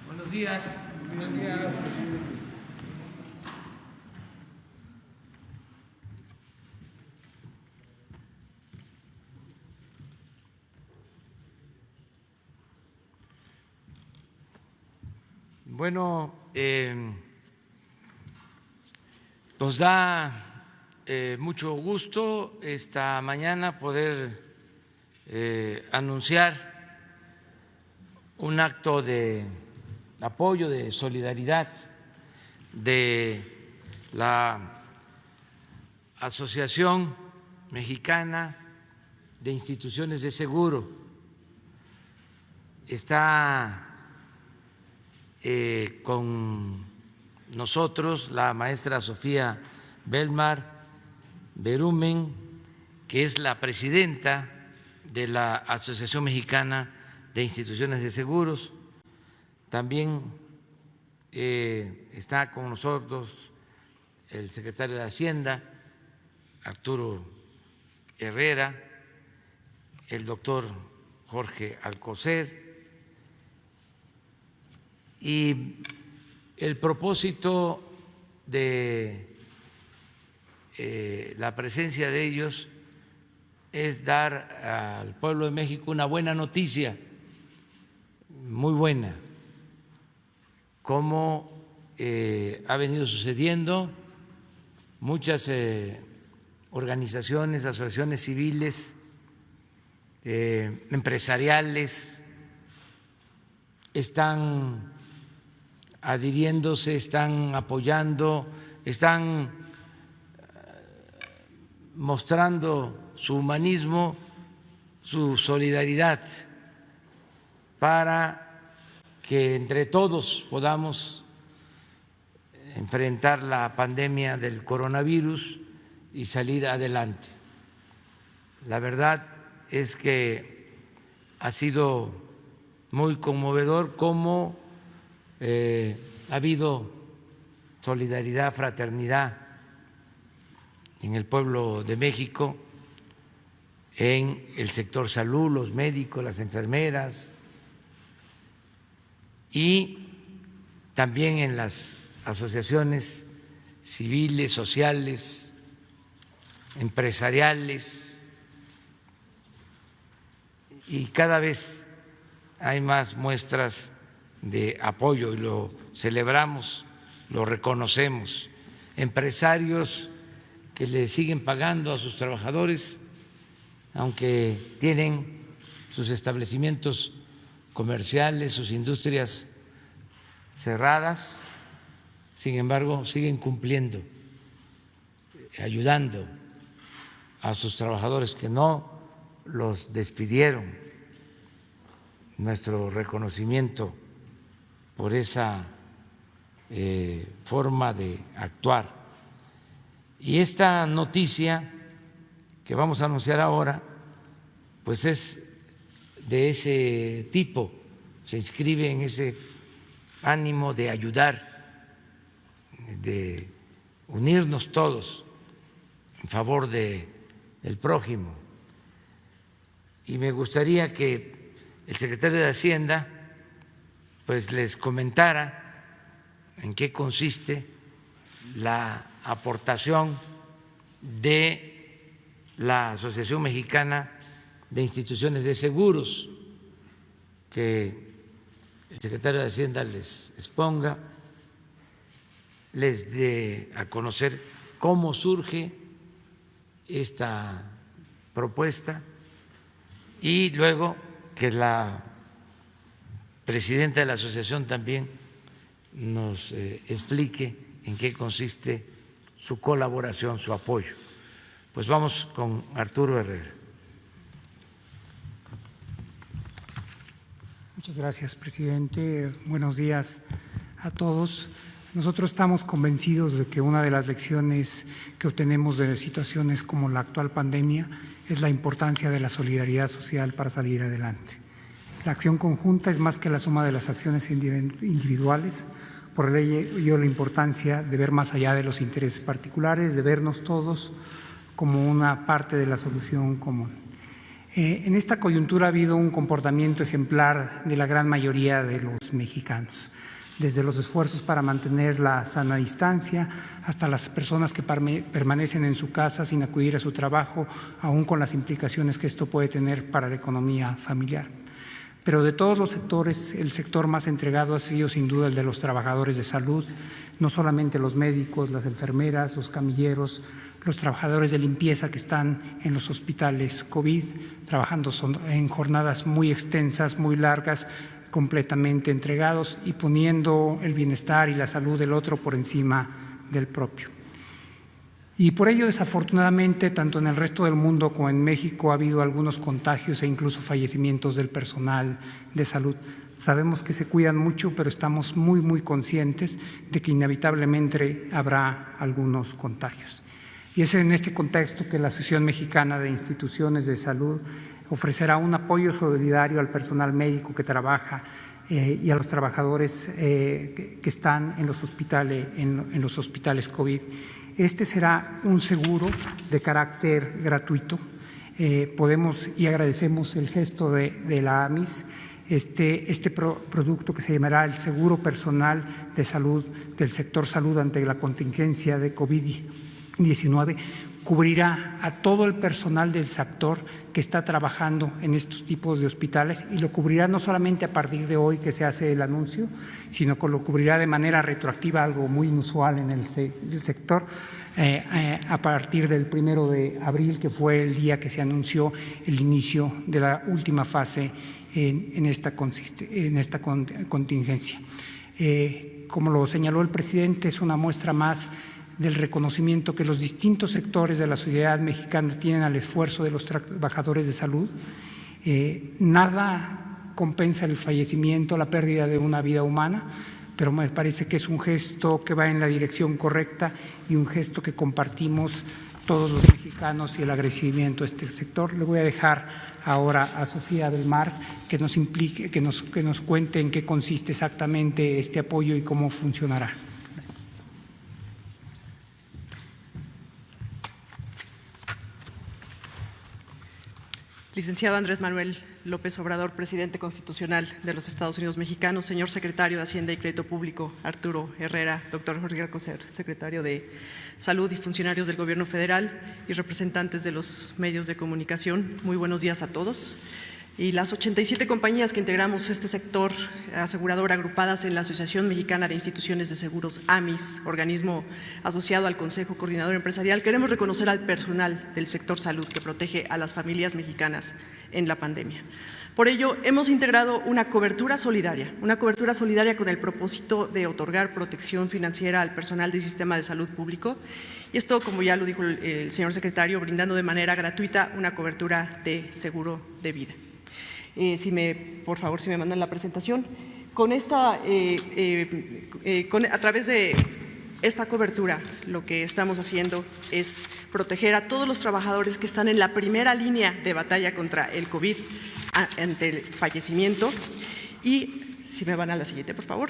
Buenos días. Buenos días. Bueno, nos da mucho gusto esta mañana poder anunciar un acto de apoyo, de solidaridad de la Asociación Mexicana de Instituciones de Seguro. Está con nosotros la maestra Sofía Belmar Berumen, que es la presidenta de la Asociación Mexicana de Instituciones de Seguros. También está con nosotros el secretario de Hacienda, Arturo Herrera, el doctor Jorge Alcocer, y el propósito de la presencia de ellos es dar al pueblo de México una buena noticia, muy buena, como ha venido sucediendo. Muchas organizaciones, asociaciones civiles, empresariales están adhiriéndose, están apoyando, están mostrando su humanismo, su solidaridad, para que entre todos podamos enfrentar la pandemia del coronavirus y salir adelante. La verdad es que ha sido muy conmovedor cómo ha habido solidaridad, fraternidad en el pueblo de México, en el sector salud, los médicos, las enfermeras, y también en las asociaciones civiles, sociales, empresariales, y cada vez hay más muestras de apoyo y lo celebramos, lo reconocemos. Empresarios que le siguen pagando a sus trabajadores, aunque tienen sus establecimientos comerciales, sus industrias cerradas, sin embargo siguen cumpliendo, ayudando a sus trabajadores que no los despidieron. Nuestro reconocimiento por esa forma de actuar. Y esta noticia que vamos a anunciar ahora, pues es de ese tipo, se inscribe en ese ánimo de ayudar, de unirnos todos en favor del prójimo. Y me gustaría que el secretario de Hacienda pues les comentara en qué consiste la aportación de la Asociación Mexicana de Instituciones de Seguros, que el secretario de Hacienda les exponga, les dé a conocer cómo surge esta propuesta y luego que la presidenta de la asociación también nos explique en qué consiste su colaboración, su apoyo. Pues vamos con Arturo Herrera. Muchas gracias, presidente. Buenos días a todos. Nosotros estamos convencidos de que una de las lecciones que obtenemos de situaciones como la actual pandemia es la importancia de la solidaridad social para salir adelante. La acción conjunta es más que la suma de las acciones individuales, Por ello la importancia de ver más allá de los intereses particulares, de vernos todos como una parte de la solución común. En esta coyuntura ha habido un comportamiento ejemplar de la gran mayoría de los mexicanos, desde los esfuerzos para mantener la sana distancia hasta las personas que permanecen en su casa sin acudir a su trabajo, aún con las implicaciones que esto puede tener para la economía familiar. Pero de todos los sectores, el sector más entregado ha sido sin duda el de los trabajadores de salud, no solamente los médicos, las enfermeras, los camilleros, los trabajadores de limpieza que están en los hospitales COVID, trabajando en jornadas muy extensas, muy largas, completamente entregados y poniendo el bienestar y la salud del otro por encima del propio. Y por ello, desafortunadamente, tanto en el resto del mundo como en México ha habido algunos contagios e incluso fallecimientos del personal de salud. Sabemos que se cuidan mucho, pero estamos muy conscientes de que inevitablemente habrá algunos contagios. Y es en este contexto que la Asociación Mexicana de Instituciones de Salud ofrecerá un apoyo solidario al personal médico que trabaja y a los trabajadores que están en los hospitales COVID. Este será un seguro de carácter gratuito. Podemos y agradecemos el gesto de la AMIS, este producto que se llamará el Seguro Personal de Salud del sector salud ante la contingencia de COVID-19, cubrirá a todo el personal del sector que está trabajando en estos tipos de hospitales y lo cubrirá no solamente a partir de hoy que se hace el anuncio, sino que lo cubrirá de manera retroactiva, algo muy inusual en el sector, a partir del 1 de abril, que fue el día que se anunció el inicio de la última fase en esta contingencia. Como lo señaló el presidente, es una muestra más del reconocimiento que los distintos sectores de la sociedad mexicana tienen al esfuerzo de los trabajadores de salud. Nada compensa el fallecimiento, la pérdida de una vida humana, pero me parece que es un gesto que va en la dirección correcta y un gesto que compartimos todos los mexicanos y el agradecimiento a este sector. Le voy a dejar ahora a Sofía del Mar que nos cuente en qué consiste exactamente este apoyo y cómo funcionará. Licenciado Andrés Manuel López Obrador, presidente constitucional de los Estados Unidos mexicanos, señor secretario de Hacienda y Crédito Público, Arturo Herrera, doctor Jorge Alcocer, secretario de Salud y funcionarios del Gobierno federal y representantes de los medios de comunicación, muy buenos días a todos. Y las 87 compañías que integramos este sector asegurador agrupadas en la Asociación Mexicana de Instituciones de Seguros, AMIS, organismo asociado al Consejo Coordinador Empresarial, queremos reconocer al personal del sector salud que protege a las familias mexicanas en la pandemia. Por ello, hemos integrado una cobertura solidaria con el propósito de otorgar protección financiera al personal del sistema de salud público. Y esto, como ya lo dijo el señor secretario, brindando de manera gratuita una cobertura de seguro de vida. Por favor, si me mandan la presentación. A través de esta cobertura, lo que estamos haciendo es proteger a todos los trabajadores que están en la primera línea de batalla contra el COVID ante el fallecimiento. Y, si me van a la siguiente, por favor.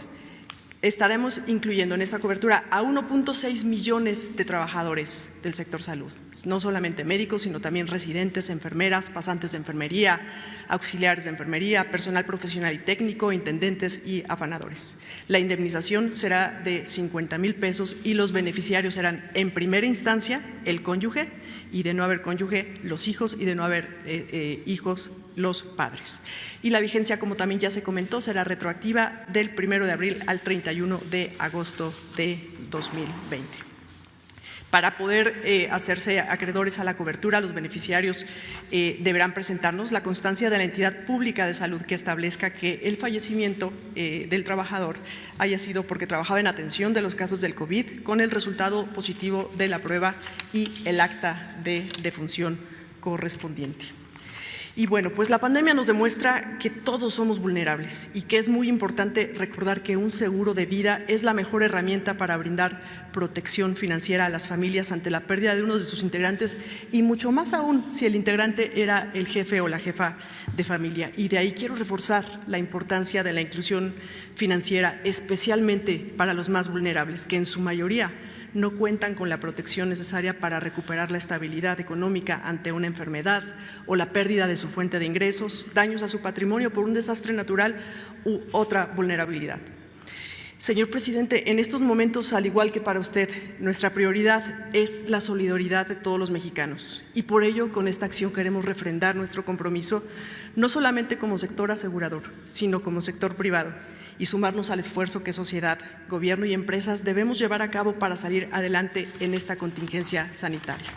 Estaremos incluyendo en esta cobertura a 1.6 millones de trabajadores del sector salud, no solamente médicos, sino también residentes, enfermeras, pasantes de enfermería, auxiliares de enfermería, personal profesional y técnico, intendentes y afanadores. La indemnización será de 50,000 pesos y los beneficiarios serán en primera instancia el cónyuge y de no haber cónyuge los hijos y de no haber hijos los padres. Y la vigencia, como también ya se comentó, será retroactiva del 1 de abril al 31 de agosto de 2020. Para poder hacerse acreedores a la cobertura, los beneficiarios deberán presentarnos la constancia de la entidad pública de salud que establezca que el fallecimiento del trabajador haya sido porque trabajaba en atención de los casos del COVID con el resultado positivo de la prueba y el acta de defunción correspondiente. Y bueno, pues la pandemia nos demuestra que todos somos vulnerables y que es muy importante recordar que un seguro de vida es la mejor herramienta para brindar protección financiera a las familias ante la pérdida de uno de sus integrantes y mucho más aún si el integrante era el jefe o la jefa de familia. Y de ahí quiero reforzar la importancia de la inclusión financiera, especialmente para los más vulnerables, que en su mayoría no cuentan con la protección necesaria para recuperar la estabilidad económica ante una enfermedad o la pérdida de su fuente de ingresos, daños a su patrimonio por un desastre natural u otra vulnerabilidad. Señor presidente, en estos momentos, al igual que para usted, nuestra prioridad es la solidaridad de todos los mexicanos y por ello con esta acción queremos refrendar nuestro compromiso no solamente como sector asegurador, sino como sector privado y sumarnos al esfuerzo que sociedad, gobierno y empresas debemos llevar a cabo para salir adelante en esta contingencia sanitaria.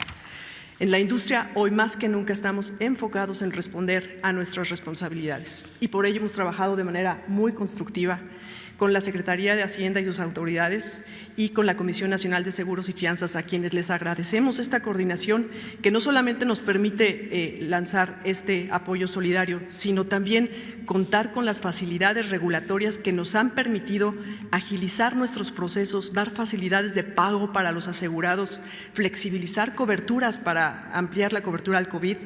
En la industria, hoy más que nunca estamos enfocados en responder a nuestras responsabilidades y por ello hemos trabajado de manera muy constructiva con la Secretaría de Hacienda y sus autoridades y con la Comisión Nacional de Seguros y Fianzas, a quienes les agradecemos esta coordinación que no solamente nos permite lanzar este apoyo solidario, sino también contar con las facilidades regulatorias que nos han permitido agilizar nuestros procesos, dar facilidades de pago para los asegurados, flexibilizar coberturas para ampliar la cobertura al COVID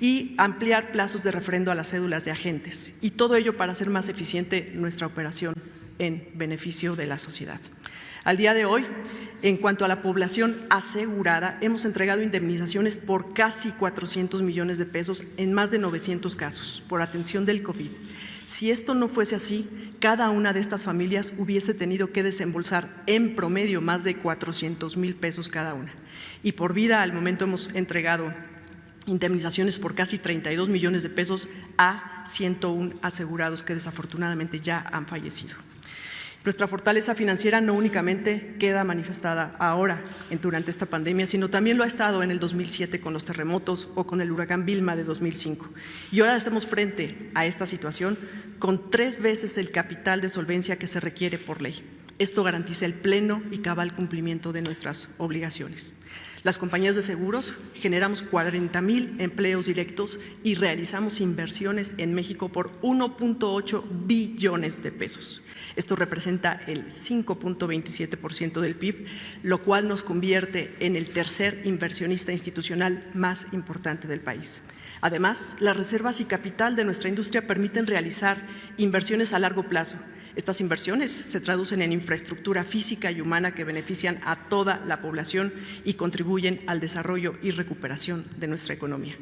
y ampliar plazos de refrendo a las cédulas de agentes. Y todo ello para hacer más eficiente nuestra operación en beneficio de la sociedad. Al día de hoy, en cuanto a la población asegurada, hemos entregado indemnizaciones por casi 400 millones de pesos en más de 900 casos por atención del COVID. Si esto no fuese así, cada una de estas familias hubiese tenido que desembolsar en promedio más de 400,000 pesos cada una. Y por vida, al momento hemos entregado indemnizaciones por casi 32 millones de pesos a 101 asegurados que desafortunadamente ya han fallecido. Nuestra fortaleza financiera no únicamente queda manifestada ahora durante esta pandemia, sino también lo ha estado en el 2007 con los terremotos o con el huracán Vilma de 2005. Y ahora estamos frente a esta situación con 3 veces el capital de solvencia que se requiere por ley. Esto garantiza el pleno y cabal cumplimiento de nuestras obligaciones. Las compañías de seguros generamos 40,000 empleos directos y realizamos inversiones en México por 1.8 billones de pesos. Esto representa el 5.27% del PIB, lo cual nos convierte en el tercer inversionista institucional más importante del país. Además, las reservas y capital de nuestra industria permiten realizar inversiones a largo plazo. Estas inversiones se traducen en infraestructura física y humana que benefician a toda la población y contribuyen al desarrollo y recuperación de nuestra economía.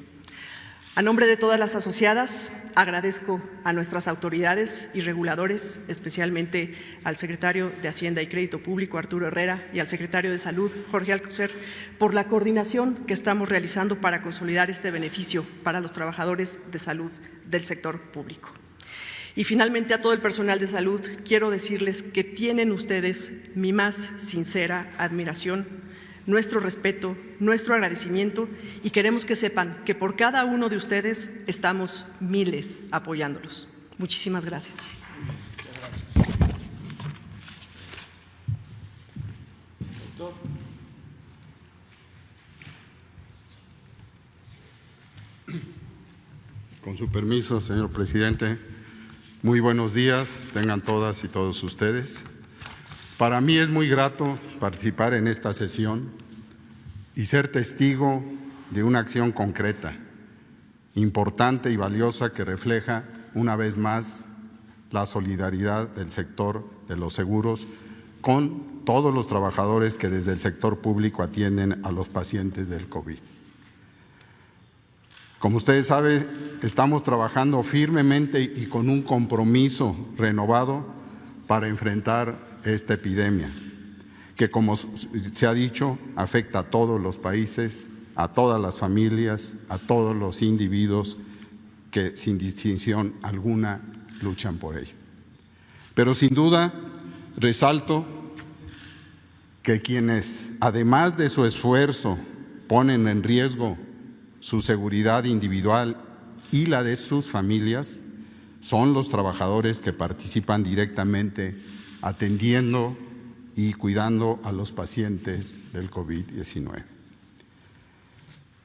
A nombre de todas las asociadas, agradezco a nuestras autoridades y reguladores, especialmente al secretario de Hacienda y Crédito Público, Arturo Herrera, y al secretario de Salud, Jorge Alcocer, por la coordinación que estamos realizando para consolidar este beneficio para los trabajadores de salud del sector público. Y finalmente, a todo el personal de salud, quiero decirles que tienen ustedes mi más sincera admiración, nuestro respeto, nuestro agradecimiento y queremos que sepan que por cada uno de ustedes estamos miles apoyándolos. Muchísimas gracias. Doctor. Con su permiso, señor presidente, muy buenos días, tengan todas y todos ustedes. Para mí es muy grato participar en esta sesión y ser testigo de una acción concreta, importante y valiosa que refleja una vez más la solidaridad del sector de los seguros con todos los trabajadores que desde el sector público atienden a los pacientes del COVID. Como ustedes saben, estamos trabajando firmemente y con un compromiso renovado para enfrentar esta epidemia, que como se ha dicho, afecta a todos los países, a todas las familias, a todos los individuos que sin distinción alguna luchan por ello. Pero sin duda resalto que quienes, además de su esfuerzo, ponen en riesgo su seguridad individual y la de sus familias, son los trabajadores que participan directamente atendiendo y cuidando a los pacientes del COVID-19.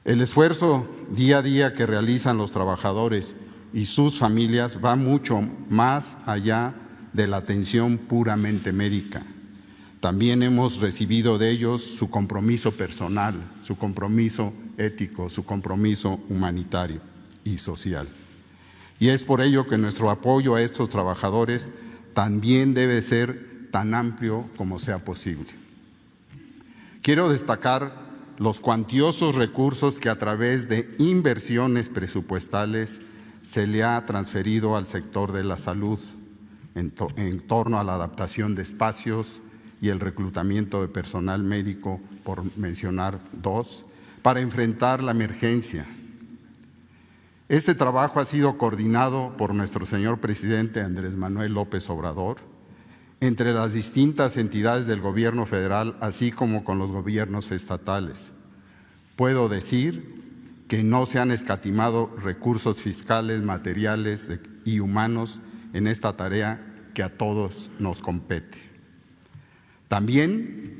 El esfuerzo día a día que realizan los trabajadores y sus familias va mucho más allá de la atención puramente médica. También hemos recibido de ellos su compromiso personal, su compromiso ético, su compromiso humanitario y social. Y es por ello que nuestro apoyo a estos trabajadores también debe ser tan amplio como sea posible. Quiero destacar los cuantiosos recursos que a través de inversiones presupuestales se le ha transferido al sector de la salud en torno a la adaptación de espacios y el reclutamiento de personal médico, por mencionar dos, para enfrentar la emergencia. Este trabajo ha sido coordinado por nuestro señor presidente Andrés Manuel López Obrador, entre las distintas entidades del gobierno federal, así como con los gobiernos estatales. Puedo decir que no se han escatimado recursos fiscales, materiales y humanos en esta tarea que a todos nos compete. También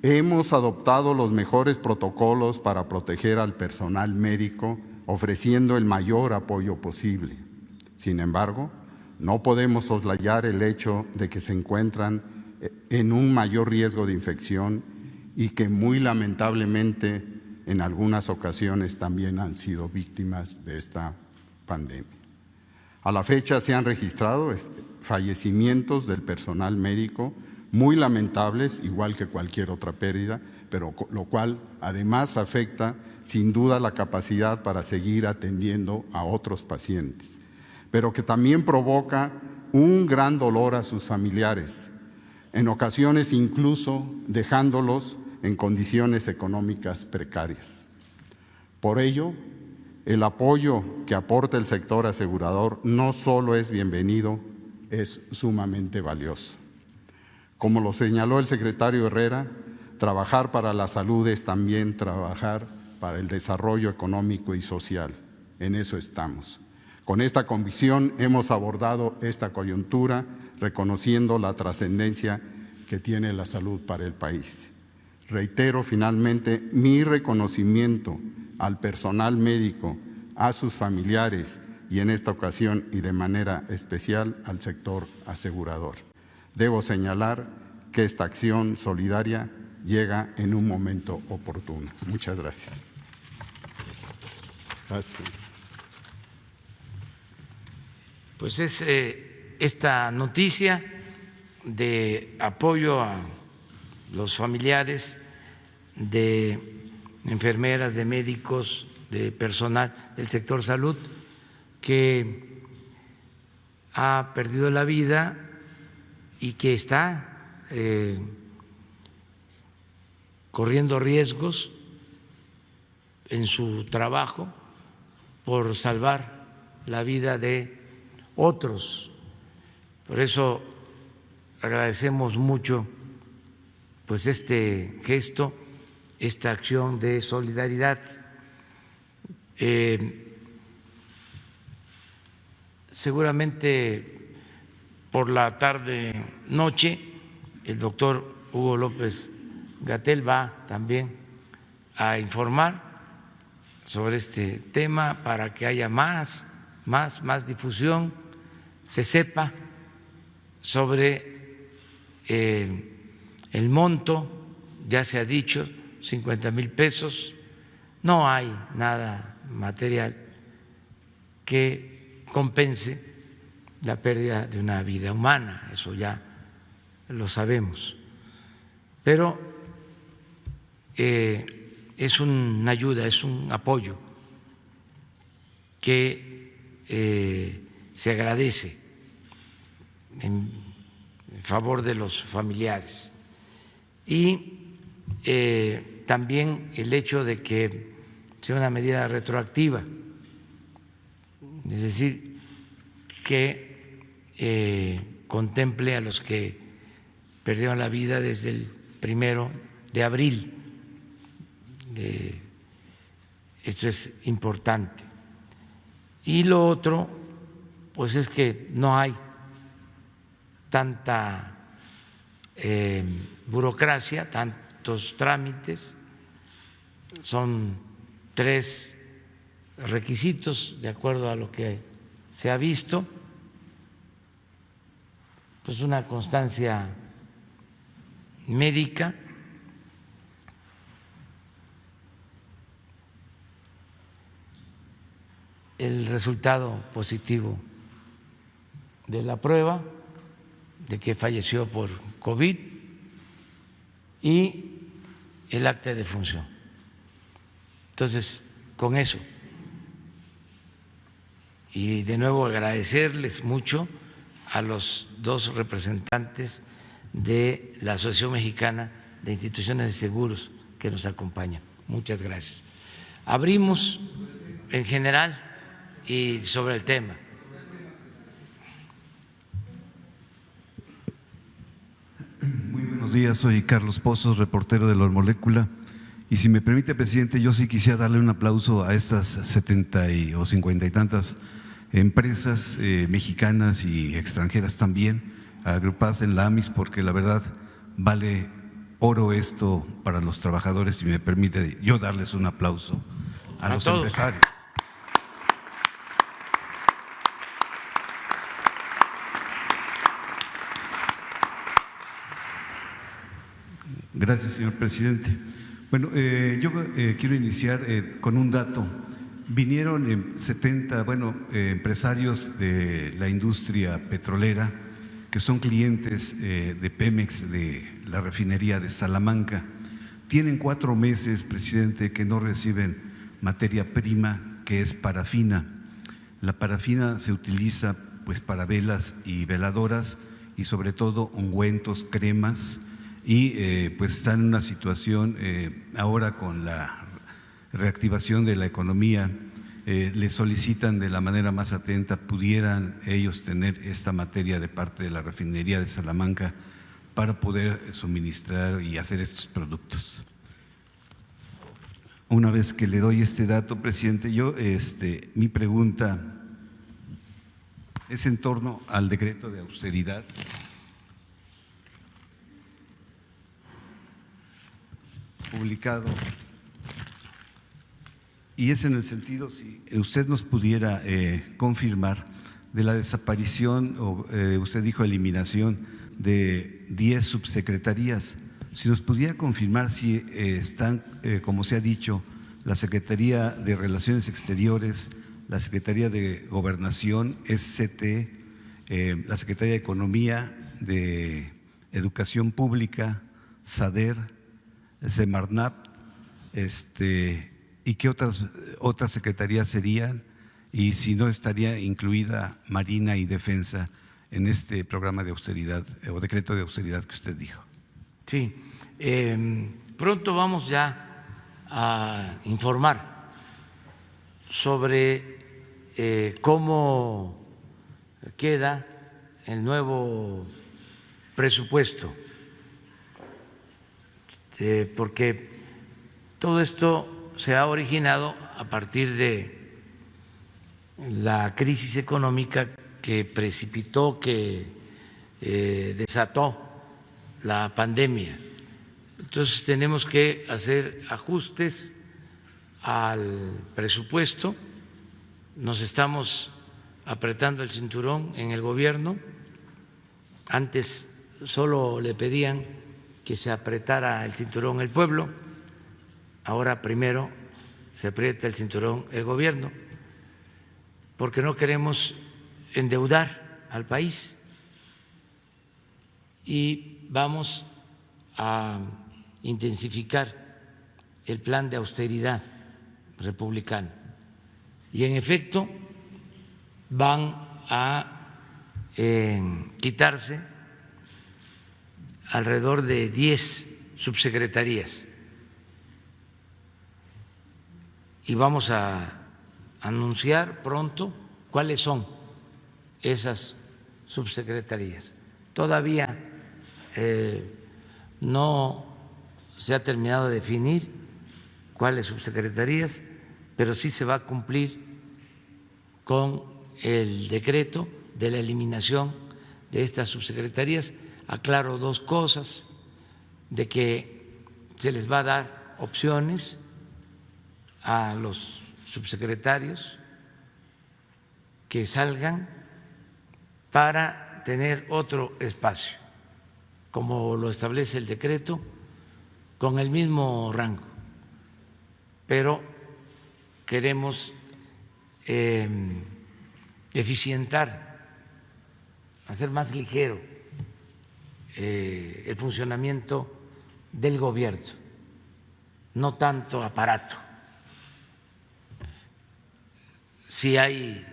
hemos adoptado los mejores protocolos para proteger al personal médico, ofreciendo el mayor apoyo posible. Sin embargo, no podemos soslayar el hecho de que se encuentran en un mayor riesgo de infección y que muy lamentablemente en algunas ocasiones también han sido víctimas de esta pandemia. A la fecha se han registrado fallecimientos del personal médico muy lamentables, igual que cualquier otra pérdida, pero lo cual además afecta sin duda la capacidad para seguir atendiendo a otros pacientes, pero que también provoca un gran dolor a sus familiares, en ocasiones incluso dejándolos en condiciones económicas precarias. Por ello, el apoyo que aporta el sector asegurador no solo es bienvenido, es sumamente valioso. Como lo señaló el secretario Herrera, trabajar para la salud es también trabajar para el desarrollo económico y social. En eso estamos. Con esta convicción hemos abordado esta coyuntura, reconociendo la trascendencia que tiene la salud para el país. Reitero finalmente mi reconocimiento al personal médico, a sus familiares y en esta ocasión y de manera especial al sector asegurador. Debo señalar que esta acción solidaria llega en un momento oportuno. Muchas gracias. Gracias. Pues es esta noticia de apoyo a los familiares de enfermeras, de médicos, de personal del sector salud que ha perdido la vida y que está corriendo riesgos en su trabajo por salvar la vida de otros. Por eso agradecemos mucho pues este gesto, esta acción de solidaridad. Seguramente por la tarde noche el doctor Hugo López-Gatell va también a informar sobre este tema para que haya más difusión, se sepa sobre el monto, ya se ha dicho, 50,000 pesos. No hay nada material que compense la pérdida de una vida humana, eso ya lo sabemos, pero es una ayuda, es un apoyo que se agradece en favor de los familiares. Y también el hecho de que sea una medida retroactiva, es decir, que contemple a los que perdieron la vida desde el 1 de abril. Esto es importante. Y lo otro, pues es que no hay tanta burocracia, tantos trámites, son 3 requisitos de acuerdo a lo que se ha visto, pues una constancia médica, el resultado positivo de la prueba de que falleció por COVID y el acta de defunción. Entonces, con eso, y de nuevo agradecerles mucho a los 2 representantes de la Asociación Mexicana de Instituciones de Seguros que nos acompañan. Muchas gracias. Abrimos en general y sobre el tema. Muy buenos días, soy Carlos Pozos, reportero de La Molécula. Y si me permite, presidente, yo sí quisiera darle un aplauso a estas 70 o 50 y tantas empresas mexicanas y extranjeras también, agrupadas en la AMIS, porque la verdad vale oro esto para los trabajadores, y me permite yo darles un aplauso a los todos. Empresarios. Gracias, señor presidente. Bueno, yo quiero iniciar con un dato. Vinieron 70 empresarios de la industria petrolera que son clientes de Pemex, de la refinería de Salamanca. Tienen 4 meses, presidente, que no reciben materia prima, que es parafina. La parafina se utiliza pues para velas y veladoras, y sobre todo ungüentos, cremas, y pues están en una situación ahora con la reactivación de la economía. Le solicitan de la manera más atenta, pudieran ellos tener esta materia de parte de la refinería de Salamanca para poder suministrar y hacer estos productos. Una vez que le doy este dato, presidente, mi pregunta es en torno al decreto de austeridad. Publicado, y es en el sentido, si usted nos pudiera confirmar, de la desaparición, o usted dijo eliminación, de 10 subsecretarías. Si nos pudiera confirmar si están, como se ha dicho, la Secretaría de Relaciones Exteriores, la Secretaría de Gobernación, SCT, la Secretaría de Economía, de Educación Pública, SADER, Semarnat, y qué otras secretarías serían, y si no estaría incluida Marina y Defensa en este programa de austeridad o decreto de austeridad que usted dijo. Sí, pronto vamos ya a informar sobre cómo queda el nuevo presupuesto, porque todo esto se ha originado a partir de la crisis económica que precipitó, que desató la pandemia. Entonces tenemos que hacer ajustes al presupuesto. Nos estamos apretando el cinturón en el gobierno. Antes solo le pedían que se apretara el cinturón el pueblo, ahora primero se aprieta el cinturón el gobierno, porque no queremos endeudar al país y vamos a intensificar el plan de austeridad republicano. Y en efecto van a quitarse alrededor de 10 subsecretarías y vamos a anunciar pronto cuáles son esas subsecretarías. Todavía no se ha terminado de definir cuáles subsecretarías, pero sí se va a cumplir con el decreto de la eliminación de estas subsecretarías. Aclaro 2 cosas: de que se les va a dar opciones a los subsecretarios que salgan para tener otro espacio, como lo establece el decreto, con el mismo rango, pero queremos eficientar, hacer más ligero el funcionamiento del gobierno, no tanto aparato. Si hay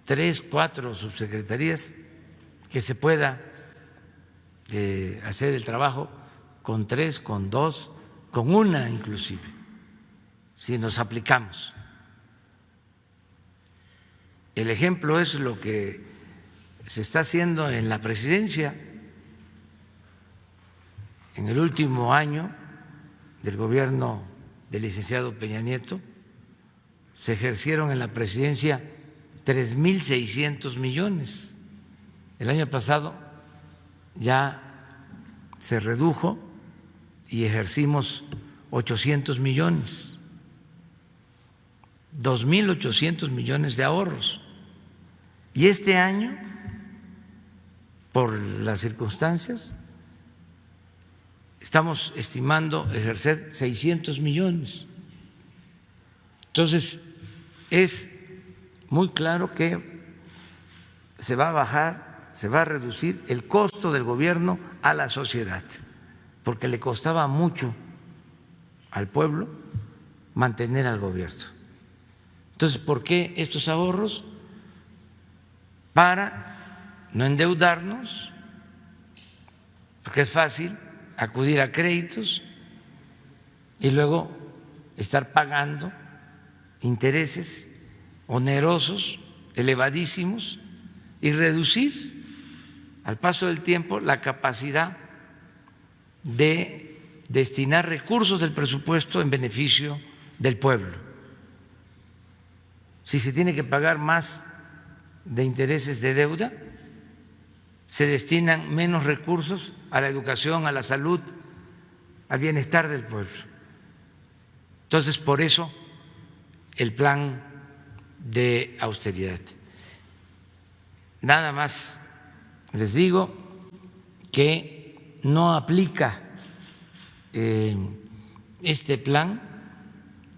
3, 4 subsecretarías, que se pueda hacer el trabajo con 3, con 2, con 1 inclusive, si nos aplicamos. El ejemplo es lo que se está haciendo en la presidencia. En el último año del gobierno del licenciado Peña Nieto se ejercieron en la presidencia 3.600 millones. El año pasado ya se redujo y ejercimos 800 millones, 2.800 millones de ahorros. Y este año, por las circunstancias, estamos estimando ejercer 600 millones. Entonces, es muy claro que se va a bajar, se va a reducir el costo del gobierno a la sociedad, porque le costaba mucho al pueblo mantener al gobierno. Entonces, ¿por qué estos ahorros? Para no endeudarnos, porque es fácil acudir a créditos y luego estar pagando intereses onerosos, elevadísimos, y reducir al paso del tiempo la capacidad de destinar recursos del presupuesto en beneficio del pueblo. Si se tiene que pagar más de intereses de deuda, se destinan menos recursos a la educación, a la salud, al bienestar del pueblo. Entonces, por eso el plan de austeridad. Nada más les digo que no aplica este plan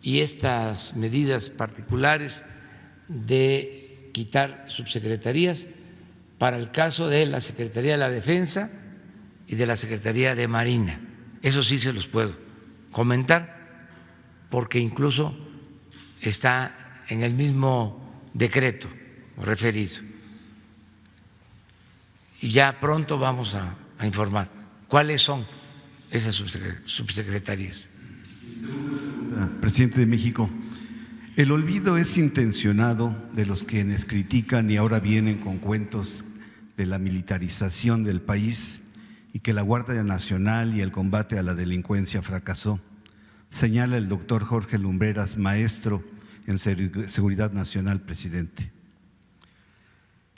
y estas medidas particulares de quitar subsecretarías para el caso de la Secretaría de la Defensa y de la Secretaría de Marina. Eso sí se los puedo comentar, porque incluso está en el mismo decreto referido. Y ya pronto vamos a informar cuáles son esas subsecretarías. Presidente de México, el olvido es intencionado de los quienes critican y ahora vienen con cuentos de la militarización del país y que la Guardia Nacional y el combate a la delincuencia fracasó, señala el doctor Jorge Lumbreras, maestro en Seguridad Nacional, presidente.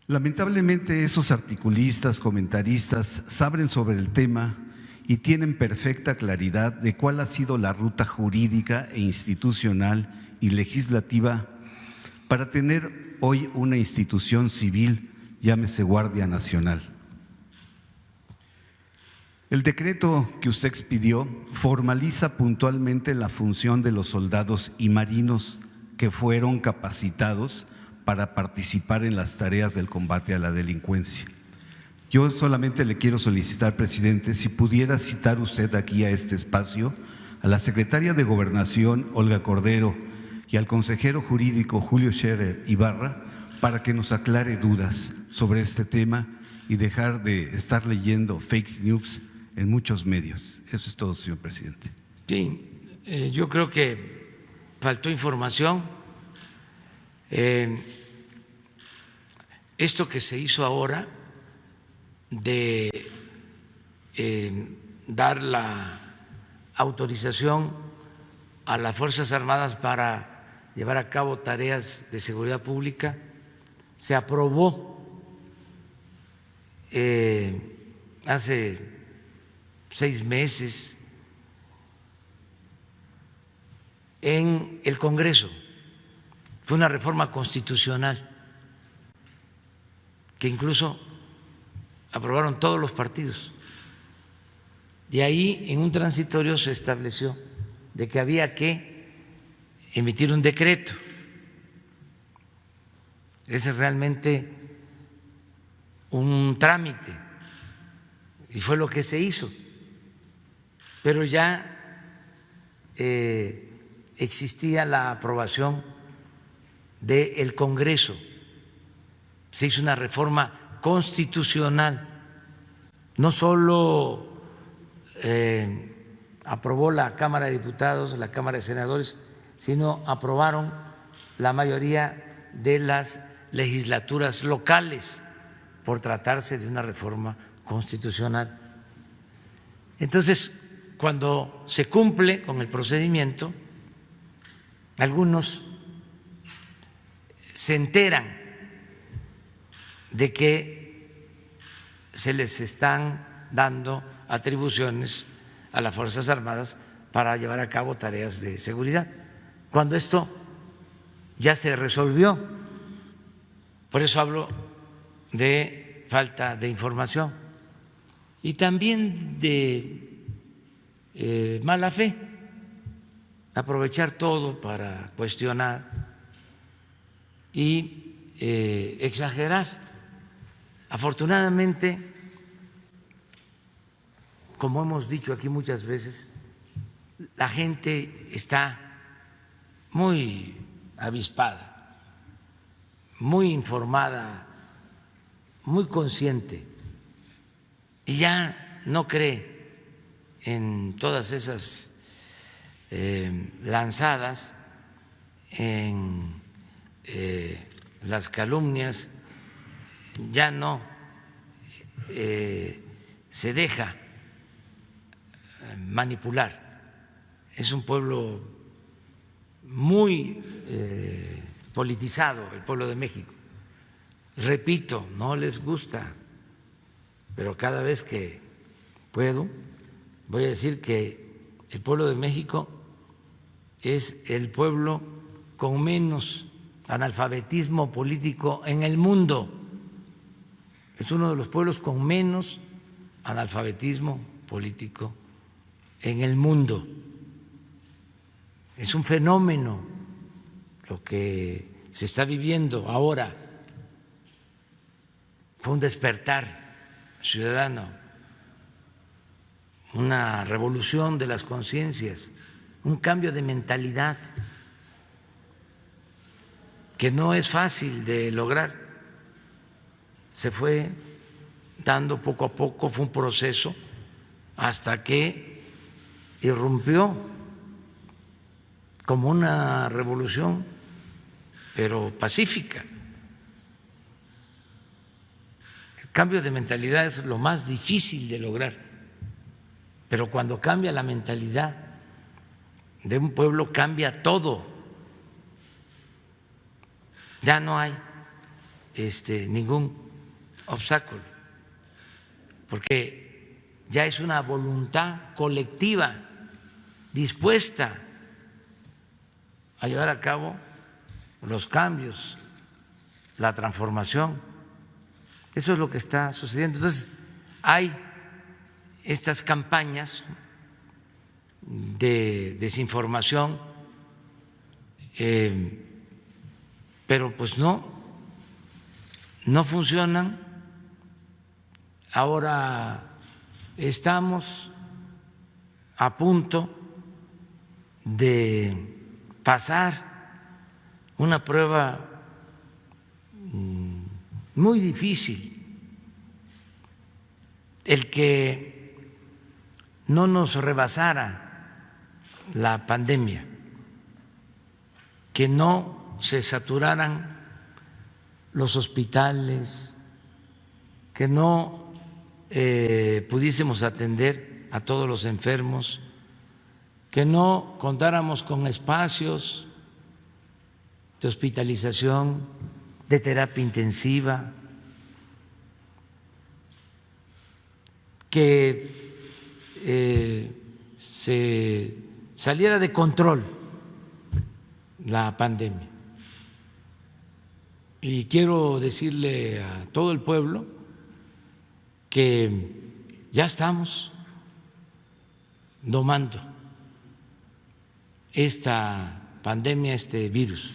Lamentablemente esos articulistas, comentaristas saben sobre el tema y tienen perfecta claridad de cuál ha sido la ruta jurídica e institucional y legislativa para tener hoy una institución civil, llámese Guardia Nacional. El decreto que usted expidió formaliza puntualmente la función de los soldados y marinos que fueron capacitados para participar en las tareas del combate a la delincuencia. Yo solamente le quiero solicitar, presidente, si pudiera citar usted aquí a este espacio a la secretaria de Gobernación, Olga Cordero, y al consejero jurídico, Julio Scherer Ibarra, para que nos aclare dudas sobre este tema y dejar de estar leyendo fake news en muchos medios. Eso es todo, señor presidente. Sí, yo creo que faltó información. Esto que se hizo ahora de dar la autorización a las Fuerzas Armadas para llevar a cabo tareas de seguridad pública se aprobó hace 6 meses. en el Congreso. Fue una reforma constitucional que incluso aprobaron todos los partidos. De ahí, en un transitorio, se estableció de que había que emitir un decreto. Ese es realmente un trámite y fue lo que se hizo. Pero ya existía la aprobación del Congreso. Se hizo una reforma constitucional. No solo aprobó la Cámara de Diputados, la Cámara de Senadores, sino aprobaron la mayoría de las legislaturas locales por tratarse de una reforma constitucional. Entonces, cuando se cumple con el procedimiento, algunos se enteran de que se les están dando atribuciones a las Fuerzas Armadas para llevar a cabo tareas de seguridad, cuando esto ya se resolvió. Por eso hablo de falta de información y también de mala fe, aprovechar todo para cuestionar y exagerar. Afortunadamente, como hemos dicho aquí muchas veces, la gente está muy avispada, muy informada, muy consciente y ya no cree en todas esas lanzadas, en las calumnias, ya no se deja manipular. Es un pueblo muy politizado, el pueblo de México. Repito, no les gusta, pero cada vez que puedo voy a decir que el pueblo de México es el pueblo con menos analfabetismo político en el mundo. Es uno de los pueblos con menos analfabetismo político en el mundo. Es un fenómeno lo que se está viviendo ahora. Fue un despertar ciudadano, una revolución de las conciencias, un cambio de mentalidad que no es fácil de lograr. Se fue dando poco a poco, fue un proceso hasta que irrumpió como una revolución, pero pacífica. El cambio de mentalidad es lo más difícil de lograr, pero cuando cambia la mentalidad de un pueblo, cambia todo. Ya no hay ningún obstáculo, porque ya es una voluntad colectiva dispuesta a llevar a cabo los cambios, la transformación. Eso es lo que está sucediendo. Entonces, hay estas campañas de desinformación, pero pues no funcionan. Ahora estamos a punto de pasar una prueba muy difícil, el que no nos rebasara la pandemia, que no se saturaran los hospitales, que no pudiésemos atender a todos los enfermos, que no contáramos con espacios de hospitalización, de terapia intensiva, que se saliera de control la pandemia. Y quiero decirle a todo el pueblo que ya estamos domando esta pandemia, este virus,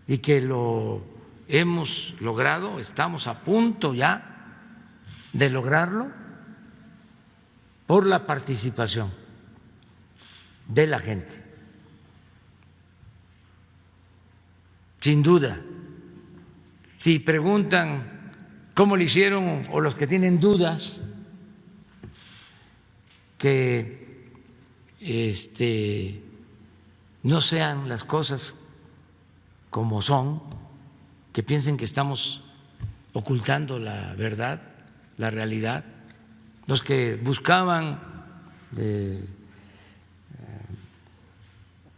y que lo hemos logrado, estamos a punto ya de lograrlo por la participación de la gente. Sin duda, si preguntan cómo lo hicieron o los que tienen dudas, que no sean las cosas como son, que piensen que estamos ocultando la verdad, la realidad, los que buscaban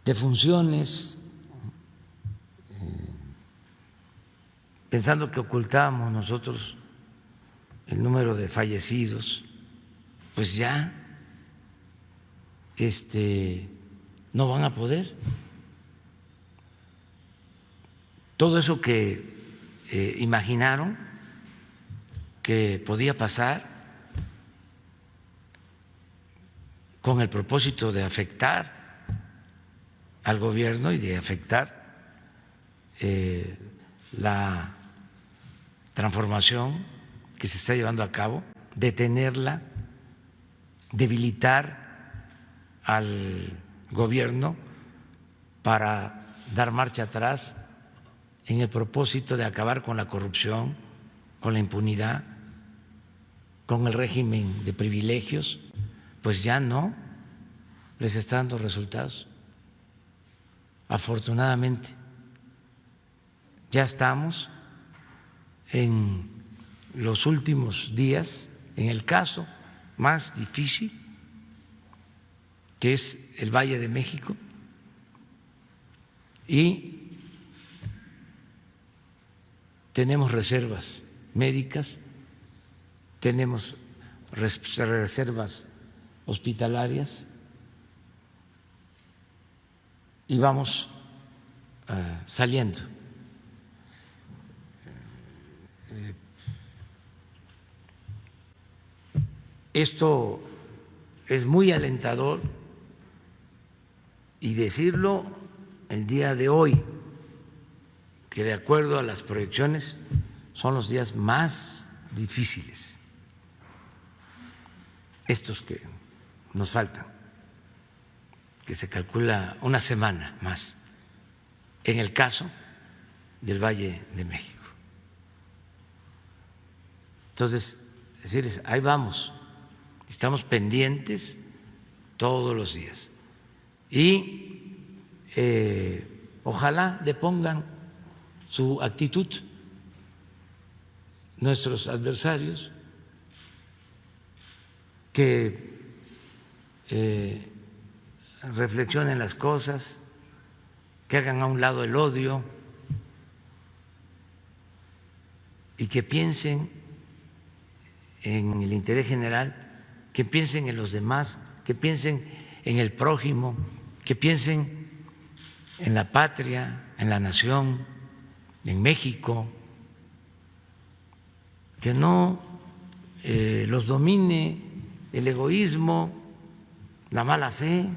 defunciones, pensando que ocultábamos nosotros el número de fallecidos, pues ya no van a poder. Todo eso que imaginaron que podía pasar con el propósito de afectar al gobierno y de afectar la transformación que se está llevando a cabo, detenerla, debilitar al gobierno para dar marcha atrás en el propósito de acabar con la corrupción, con la impunidad, con el régimen de privilegios, pues ya no les está dando resultados. Afortunadamente, ya estamos en los últimos días, en el caso más difícil, que es el Valle de México, y tenemos reservas médicas, tenemos reservas hospitalarias y vamos saliendo. Esto es muy alentador y decirlo el día de hoy, que de acuerdo a las proyecciones son los días más difíciles, estos que nos faltan, que se calcula una semana más en el caso del Valle de México. Entonces, decirles, ahí vamos, estamos pendientes todos los días y ojalá depongan su actitud nuestros adversarios, que reflexionen las cosas, que hagan a un lado el odio y que piensen en el interés general, que piensen en los demás, que piensen en el prójimo, que piensen en la patria, en la nación, en México, que no los domine el egoísmo, la mala fe,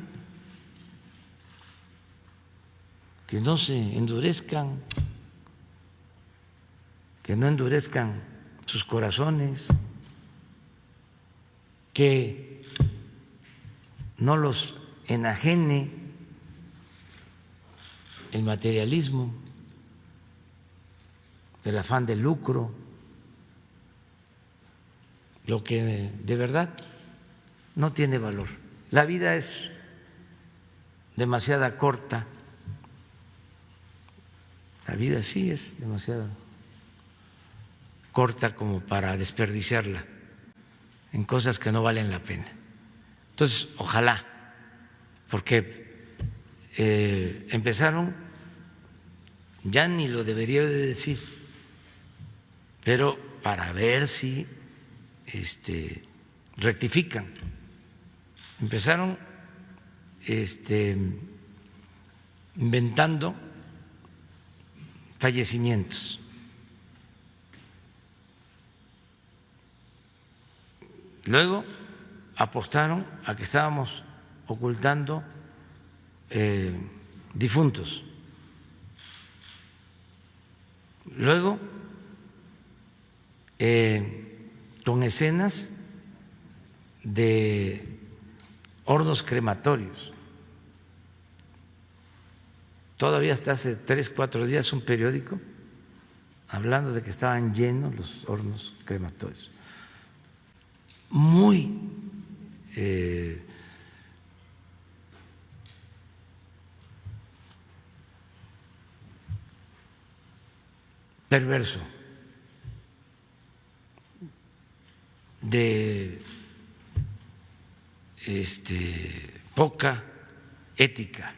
que no se endurezcan, que no endurezcan sus corazones, que no los enajene el materialismo, el afán de lucro, lo que de verdad no tiene valor. La vida es demasiado corta, la vida sí es demasiado corta como para desperdiciarla en cosas que no valen la pena. Entonces, ojalá, porque empezaron, ya ni lo debería de decir, pero para ver si rectifican. Empezaron inventando fallecimientos. Luego apostaron a que estábamos ocultando difuntos. Luego, con escenas de hornos crematorios. Todavía hasta hace 3, 4 días un periódico hablando de que estaban llenos los hornos crematorios. Muy perverso, de poca ética.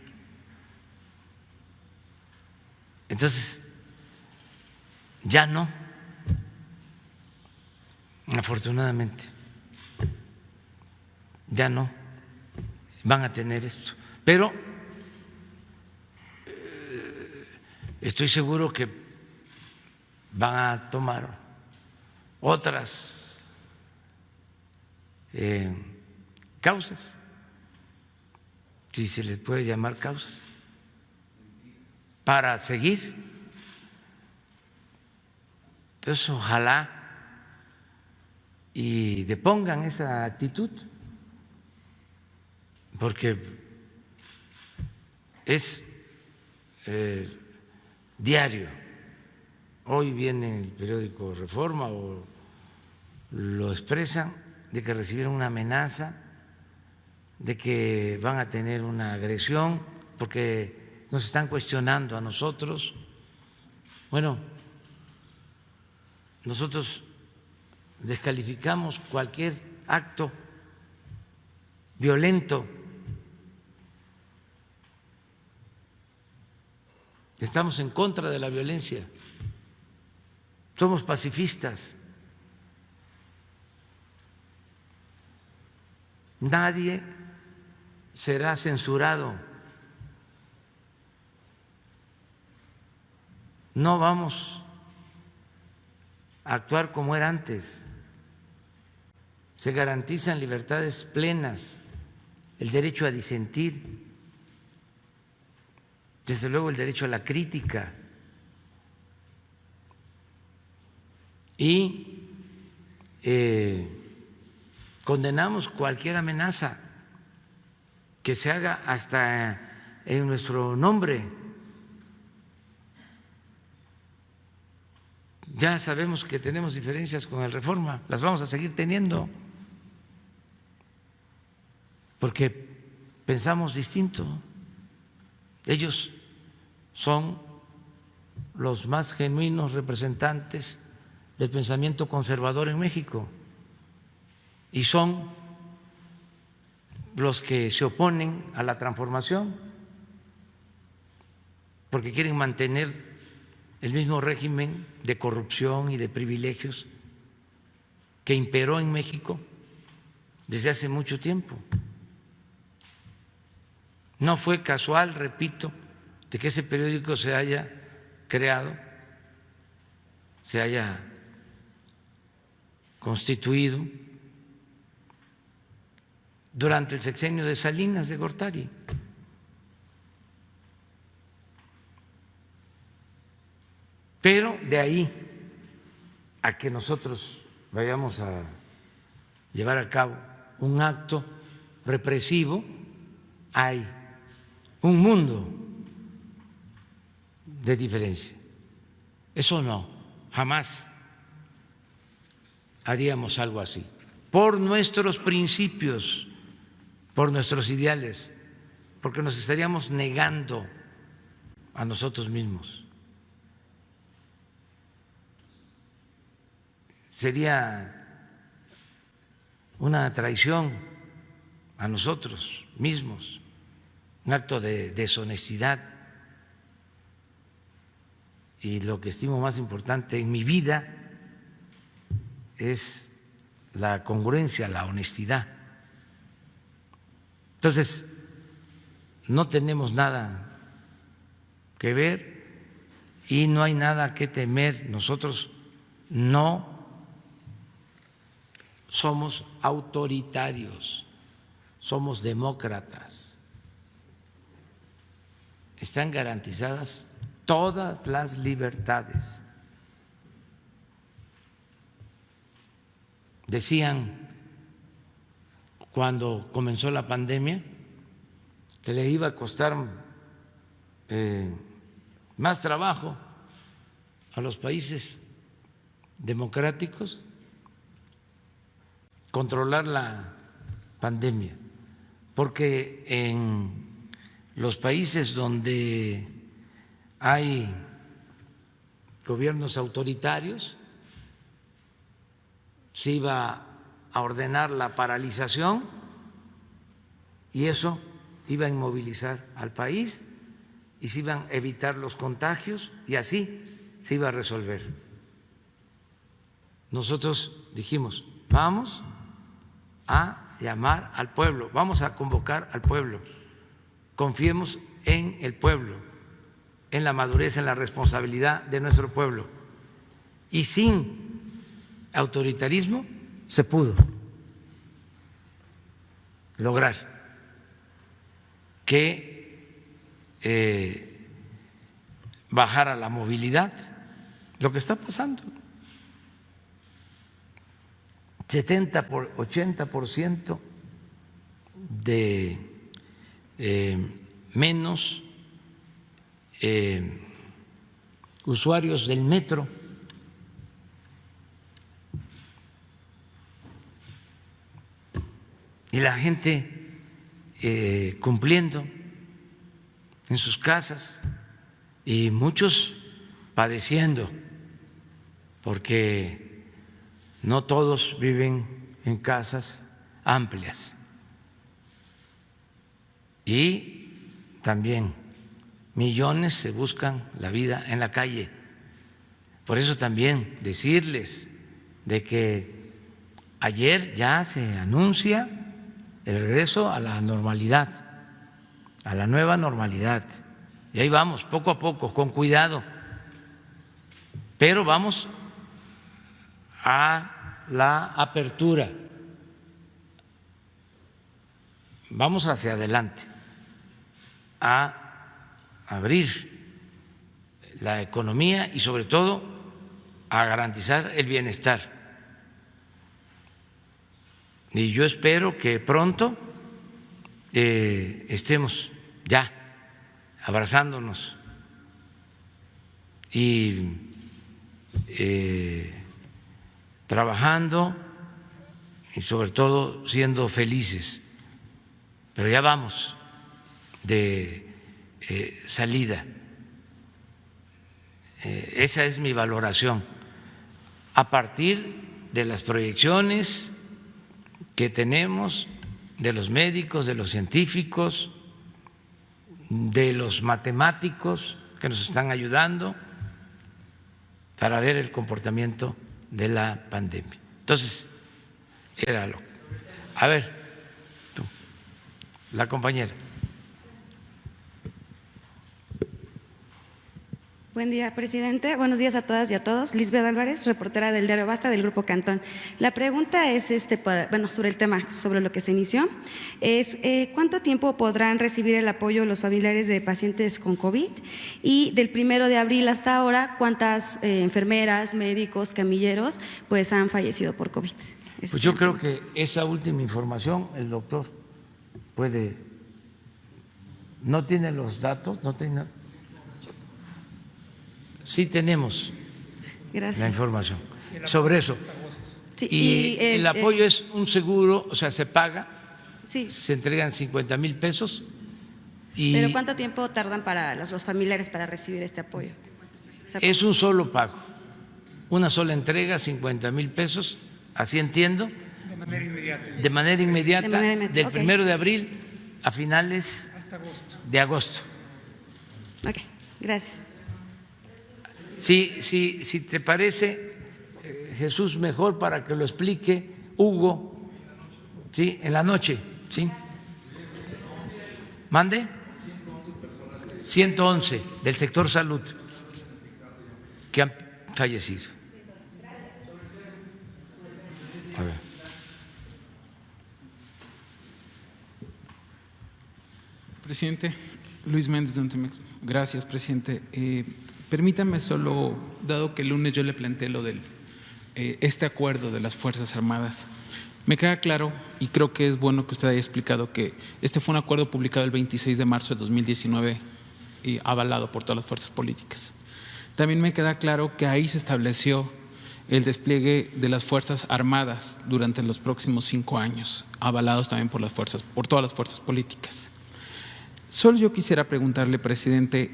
Entonces, ya no, afortunadamente, ya no van a tener esto. Pero estoy seguro que van a tomar otras causas, si se les puede llamar causas, para seguir. Entonces, ojalá y depongan esa actitud, porque es diario. Hoy viene el periódico Reforma o lo expresan de que recibieron una amenaza, de que van a tener una agresión porque nos están cuestionando a nosotros. Bueno, nosotros descalificamos cualquier acto violento. Estamos en contra de la violencia. Somos pacifistas. Nadie será censurado. No vamos a actuar como era antes. Se garantizan libertades plenas, el derecho a disentir, desde luego el derecho a la crítica. Y condenamos cualquier amenaza que se haga hasta en nuestro nombre. Ya sabemos que tenemos diferencias con el Reforma, las vamos a seguir teniendo, porque pensamos distinto. Ellos son los más genuinos representantes del pensamiento conservador en México y son los que se oponen a la transformación porque quieren mantener el mismo régimen de corrupción y de privilegios que imperó en México desde hace mucho tiempo. No fue casual, repito, de que ese periódico se haya creado, se haya constituido durante el sexenio de Salinas de Gortari. Pero de ahí a que nosotros vayamos a llevar a cabo un acto represivo, hay un mundo de diferencia. Eso no, jamás haríamos algo así. Por nuestros principios, por nuestros ideales, porque nos estaríamos negando a nosotros mismos. Sería una traición a nosotros mismos, un acto de deshonestidad. Y lo que estimo más importante en mi vida es la congruencia, la honestidad. Entonces, no tenemos nada que ver y no hay nada que temer. Nosotros no somos autoritarios, somos demócratas. Están garantizadas todas las libertades. Decían cuando comenzó la pandemia que les iba a costar más trabajo a los países democráticos controlar la pandemia, porque en los países donde hay gobiernos autoritarios se iba a ordenar la paralización y eso iba a inmovilizar al país y se iban a evitar los contagios y así se iba a resolver. Nosotros dijimos, vamos a llamar al pueblo, vamos a convocar al pueblo, confiemos en el pueblo, en la madurez, en la responsabilidad de nuestro pueblo. Y sin autoritarismo se pudo lograr que bajara la movilidad, lo que está pasando. 80% de menos usuarios del metro. Y la gente cumpliendo en sus casas y muchos padeciendo, porque no todos viven en casas amplias. Y también millones se buscan la vida en la calle. Por eso también decirles de que ayer ya se anuncia el regreso a la normalidad, a la nueva normalidad. Y ahí vamos, poco a poco, con cuidado, pero vamos a la apertura, vamos hacia adelante, a abrir la economía y sobre todo a garantizar el bienestar. Y yo espero que pronto estemos ya abrazándonos y trabajando y sobre todo siendo felices. Pero ya vamos de salida. Esa es mi valoración a partir de las proyecciones que tenemos de los médicos, de los científicos, de los matemáticos que nos están ayudando para ver el comportamiento de la pandemia. Entonces, era lo que… A ver, tú, la compañera. Buen día, presidente. Buenos días a todas y a todos. Lisbeth Álvarez, reportera del diario Basta del Grupo Cantón. La pregunta es sobre el tema, sobre lo que se inició, es ¿cuánto tiempo podrán recibir el apoyo los familiares de pacientes con COVID? Y del 1 de abril hasta ahora, ¿cuántas enfermeras, médicos, camilleros pues han fallecido por COVID? Pues yo creo que esa última información el doctor puede… ¿No tiene los datos? ¿No tiene? Sí tenemos la información sobre eso. Sí, y el apoyo es un seguro, o sea, se paga, sí. Se entregan 50,000 pesos. ¿Pero cuánto tiempo tardan para los familiares para recibir este apoyo? Es un solo pago, una sola entrega, 50,000 pesos, así entiendo. De manera inmediata. De manera inmediata, del ok. 1 de abril a finales de agosto. Ok, gracias. Si te parece, Jesús, mejor para que lo explique Hugo, ¿sí? En la noche, ¿sí? ¿Mande? 111 del sector salud que han fallecido. A ver. Presidente, Luis Méndez de Ontimex. Gracias, presidente. Permítame solo, dado que el lunes yo le planteé lo del este acuerdo de las Fuerzas Armadas, me queda claro y creo que es bueno que usted haya explicado que este fue un acuerdo publicado el 26 de marzo de 2019 y avalado por todas las fuerzas políticas. También me queda claro que ahí se estableció el despliegue de las Fuerzas Armadas durante los próximos 5 años, avalados también por todas las fuerzas políticas. Solo yo quisiera preguntarle, presidente,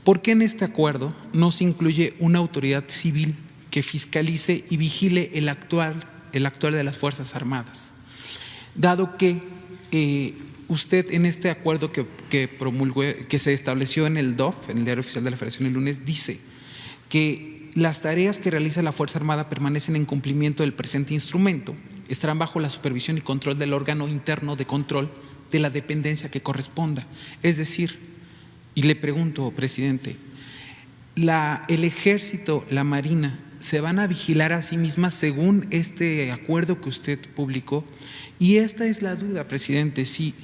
¿por qué en este acuerdo no se incluye una autoridad civil que fiscalice y vigile el actual de las Fuerzas Armadas? Dado que usted en este acuerdo que promulgó, que se estableció en el DOF, en el Diario Oficial de la Federación el lunes, dice que las tareas que realiza la Fuerza Armada permanecen en cumplimiento del presente instrumento, estarán bajo la supervisión y control del órgano interno de control de la dependencia que corresponda. Es decir, y le pregunto, presidente, ¿el Ejército, la Marina, se van a vigilar a sí mismas según este acuerdo que usted publicó? Y esta es la duda, presidente, si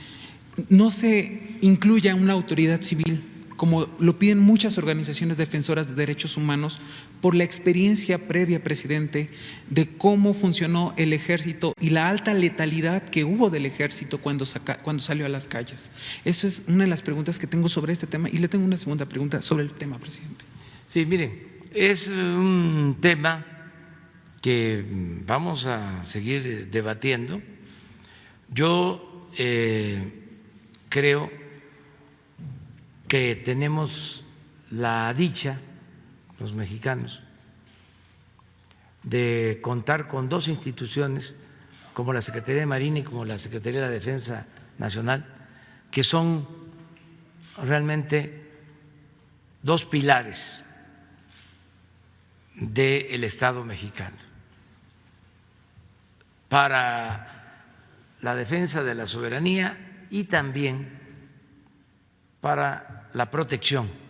no se incluya una autoridad civil, como lo piden muchas organizaciones defensoras de derechos humanos, por la experiencia previa, presidente, de cómo funcionó el Ejército y la alta letalidad que hubo del Ejército cuando salió a las calles. Eso es una de las preguntas que tengo sobre este tema. Y le tengo una segunda pregunta sobre el tema, presidente. Sí, miren, es un tema que vamos a seguir debatiendo. Yo creo que tenemos la dicha, los mexicanos, de contar con dos instituciones como la Secretaría de Marina y como la Secretaría de la Defensa Nacional, que son realmente dos pilares del Estado mexicano para la defensa de la soberanía y también para la protección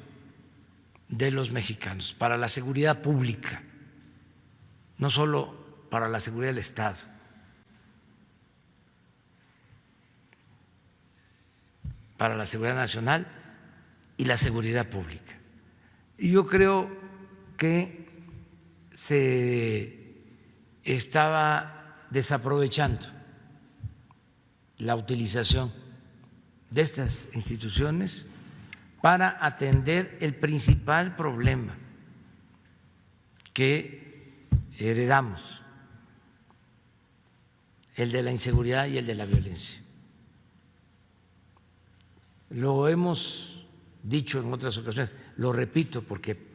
de los mexicanos, para la seguridad pública, no solo para la seguridad del Estado. Para la seguridad nacional y la seguridad pública. Y yo creo que se estaba desaprovechando la utilización de estas instituciones para atender el principal problema que heredamos, el de la inseguridad y el de la violencia. Lo hemos dicho en otras ocasiones, lo repito porque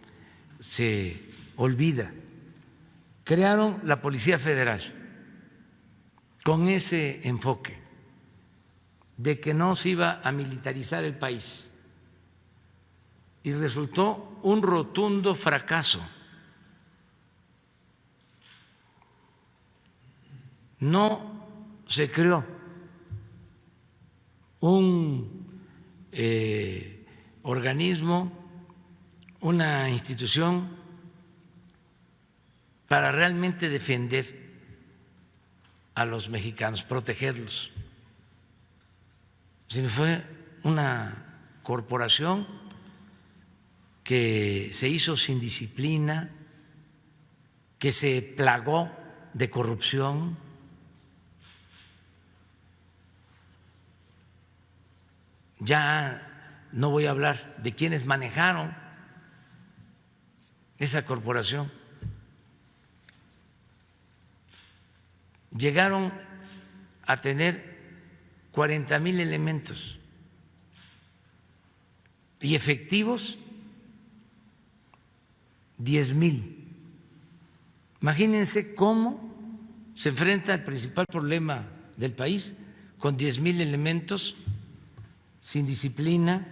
se olvida. Crearon la Policía Federal con ese enfoque de que no se iba a militarizar el país y resultó un rotundo fracaso. No se creó un organismo, una institución para realmente defender a los mexicanos, protegerlos, sino fue una corporación que se hizo sin disciplina, que se plagó de corrupción. Ya no voy a hablar de quienes manejaron esa corporación. Llegaron a tener 40,000 elementos y efectivos 10,000. Imagínense cómo se enfrenta el principal problema del país con 10,000 elementos sin disciplina,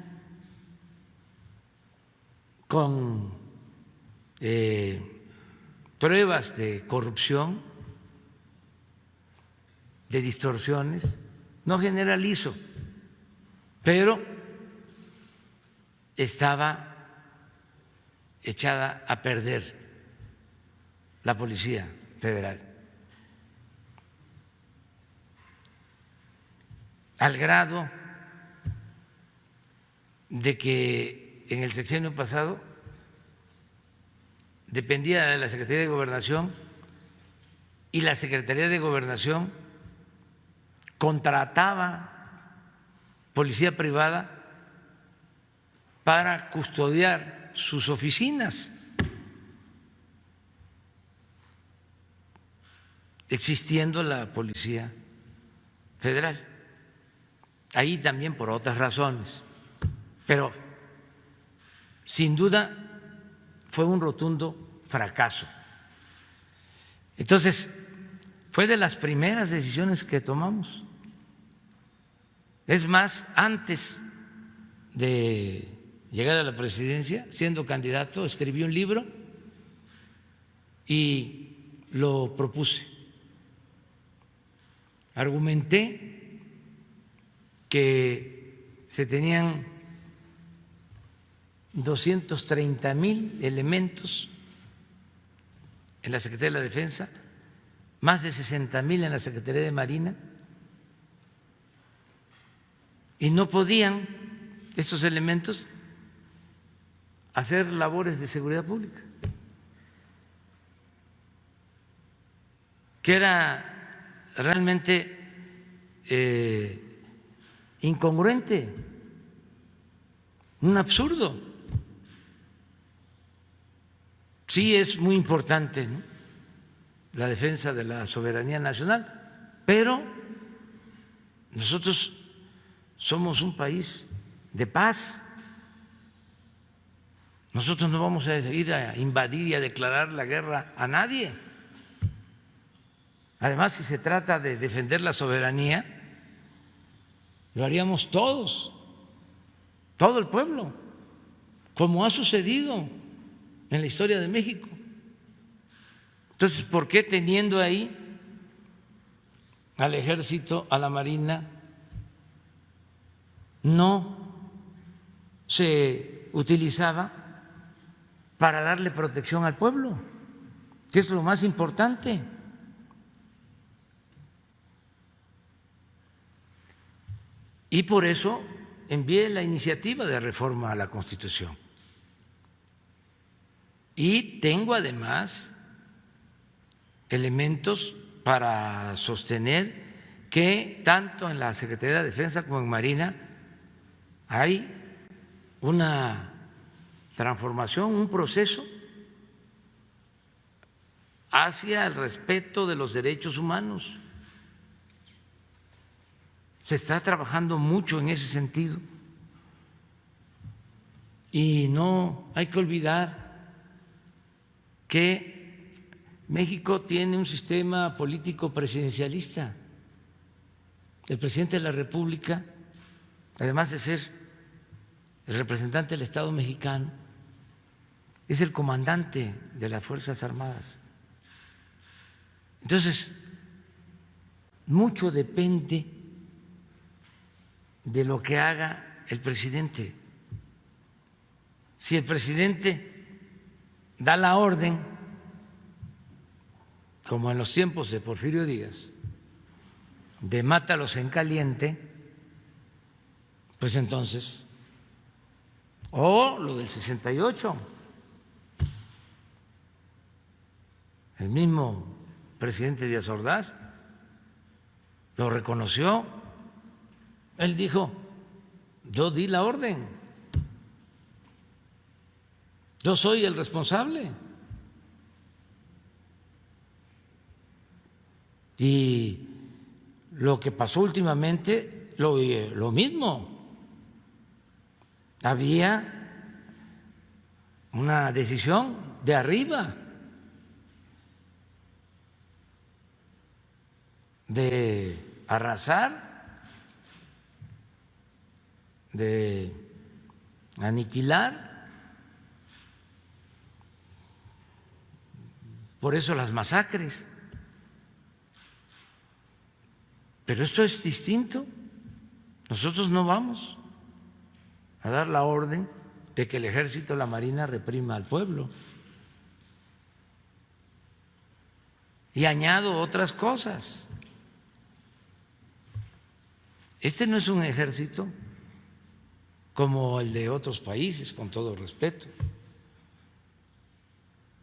con pruebas de corrupción, de distorsiones. No generalizo, pero estaba echada a perder la Policía Federal, al grado de que en el sexenio pasado dependía de la Secretaría de Gobernación y la Secretaría de Gobernación contrataba policía privada para custodiar sus oficinas, existiendo la Policía Federal. Ahí también por otras razones, pero sin duda fue un rotundo fracaso. Entonces, fue de las primeras decisiones que tomamos. Es más, antes de llegar a la presidencia, siendo candidato, escribí un libro y lo propuse. Argumenté que se tenían 230,000 elementos en la Secretaría de la Defensa, más de 60,000 en la Secretaría de Marina, y no podían estos elementos hacer labores de seguridad pública, que era realmente incongruente, un absurdo. Sí es muy importante, ¿no?, la defensa de la soberanía nacional, pero nosotros somos un país de paz. Nosotros no vamos a ir a invadir y a declarar la guerra a nadie. Además, si se trata de defender la soberanía, lo haríamos todos, todo el pueblo, como ha sucedido en la historia de México. Entonces, ¿por qué teniendo ahí al Ejército, a la Marina, no se utilizaba para darle protección al pueblo, que es lo más importante? Y por eso envié la iniciativa de reforma a la Constitución. Y tengo además elementos para sostener que tanto en la Secretaría de Defensa como en Marina hay una transformación, un proceso hacia el respeto de los derechos humanos. Se está trabajando mucho en ese sentido. Y no hay que olvidar que México tiene un sistema político presidencialista. El presidente de la República, además de ser el representante del Estado mexicano, es el comandante de las Fuerzas Armadas. Entonces, mucho depende de lo que haga el presidente. Si el presidente da la orden, como en los tiempos de Porfirio Díaz, de mátalos en caliente, pues entonces, o lo del 68, el mismo presidente Díaz Ordaz lo reconoció. Él dijo: yo di la orden, yo soy el responsable. Y lo que pasó últimamente, lo mismo. Había una decisión de arriba de arrasar, de aniquilar. Por eso las masacres. Pero esto es distinto. Nosotros no vamos a dar la orden de que el ejército, la marina reprima al pueblo. Y añado otras cosas. Este no es un ejército como el de otros países, con todo respeto.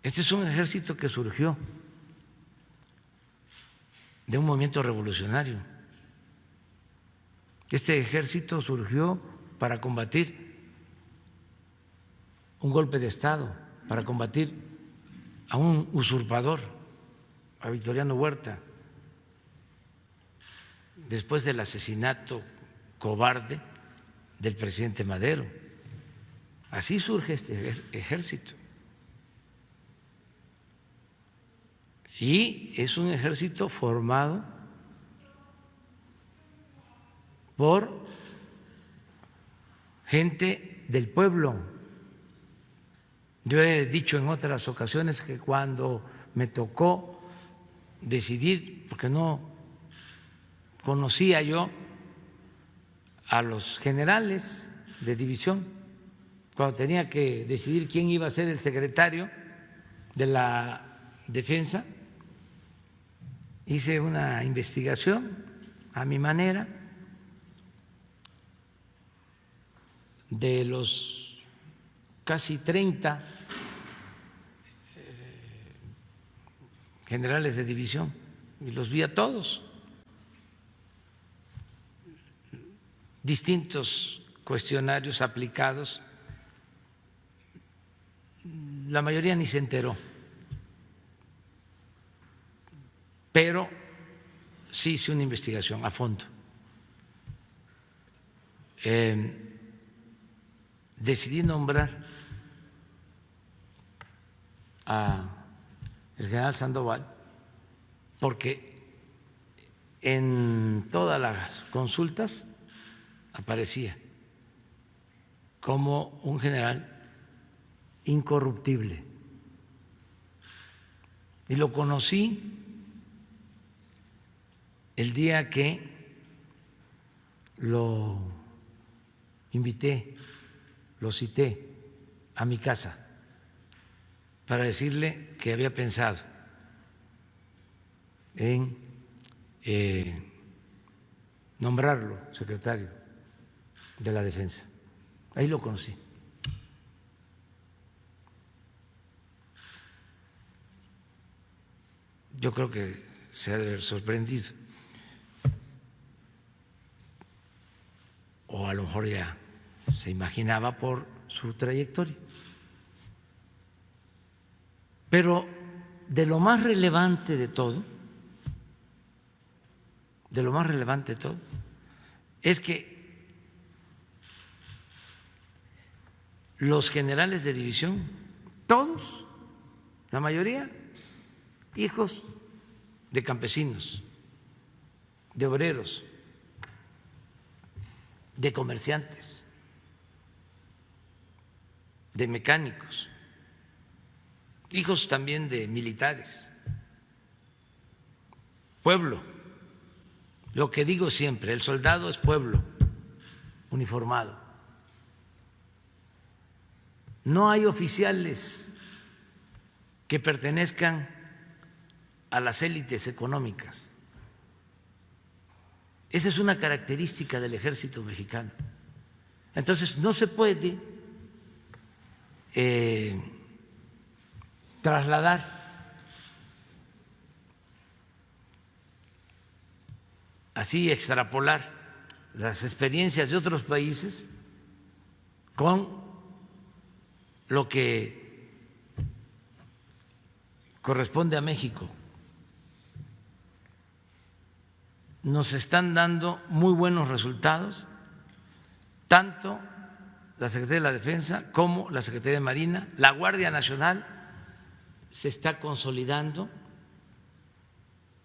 Este es un ejército que surgió de un movimiento revolucionario. Este ejército surgió para combatir un golpe de Estado, para combatir a un usurpador, a Victoriano Huerta, después del asesinato cobarde del presidente Madero. Así surge este ejército. Y es un ejército formado por gente del pueblo. Yo he dicho en otras ocasiones que cuando me tocó decidir, porque no conocía yo a los generales de división, cuando tenía que decidir quién iba a ser el secretario de la Defensa, hice una investigación a mi manera de los casi 30 generales de división y los vi a todos, distintos cuestionarios aplicados, la mayoría ni se enteró, pero sí hice una investigación a fondo. Decidí nombrar a el general Sandoval porque en todas las consultas aparecía como un general incorruptible. Y lo conocí el día que lo invité, lo cité a mi casa para decirle que había pensado en nombrarlo secretario de la Defensa. Ahí lo conocí. Yo creo que se ha de haber sorprendido, o a lo mejor ya se imaginaba por su trayectoria. Pero de lo más relevante de todo, es que los generales de división, todos, la mayoría, hijos de campesinos, de obreros, de comerciantes, de mecánicos, hijos también de militares, pueblo. Lo que digo siempre, el soldado es pueblo uniformado. No hay oficiales que pertenezcan a las élites económicas. Esa es una característica del ejército mexicano. Entonces, no se puede trasladar así, extrapolar las experiencias de otros países con lo que corresponde a México. Nos están dando muy buenos resultados, tanto la Secretaría de la Defensa como la Secretaría de Marina. La Guardia Nacional se está consolidando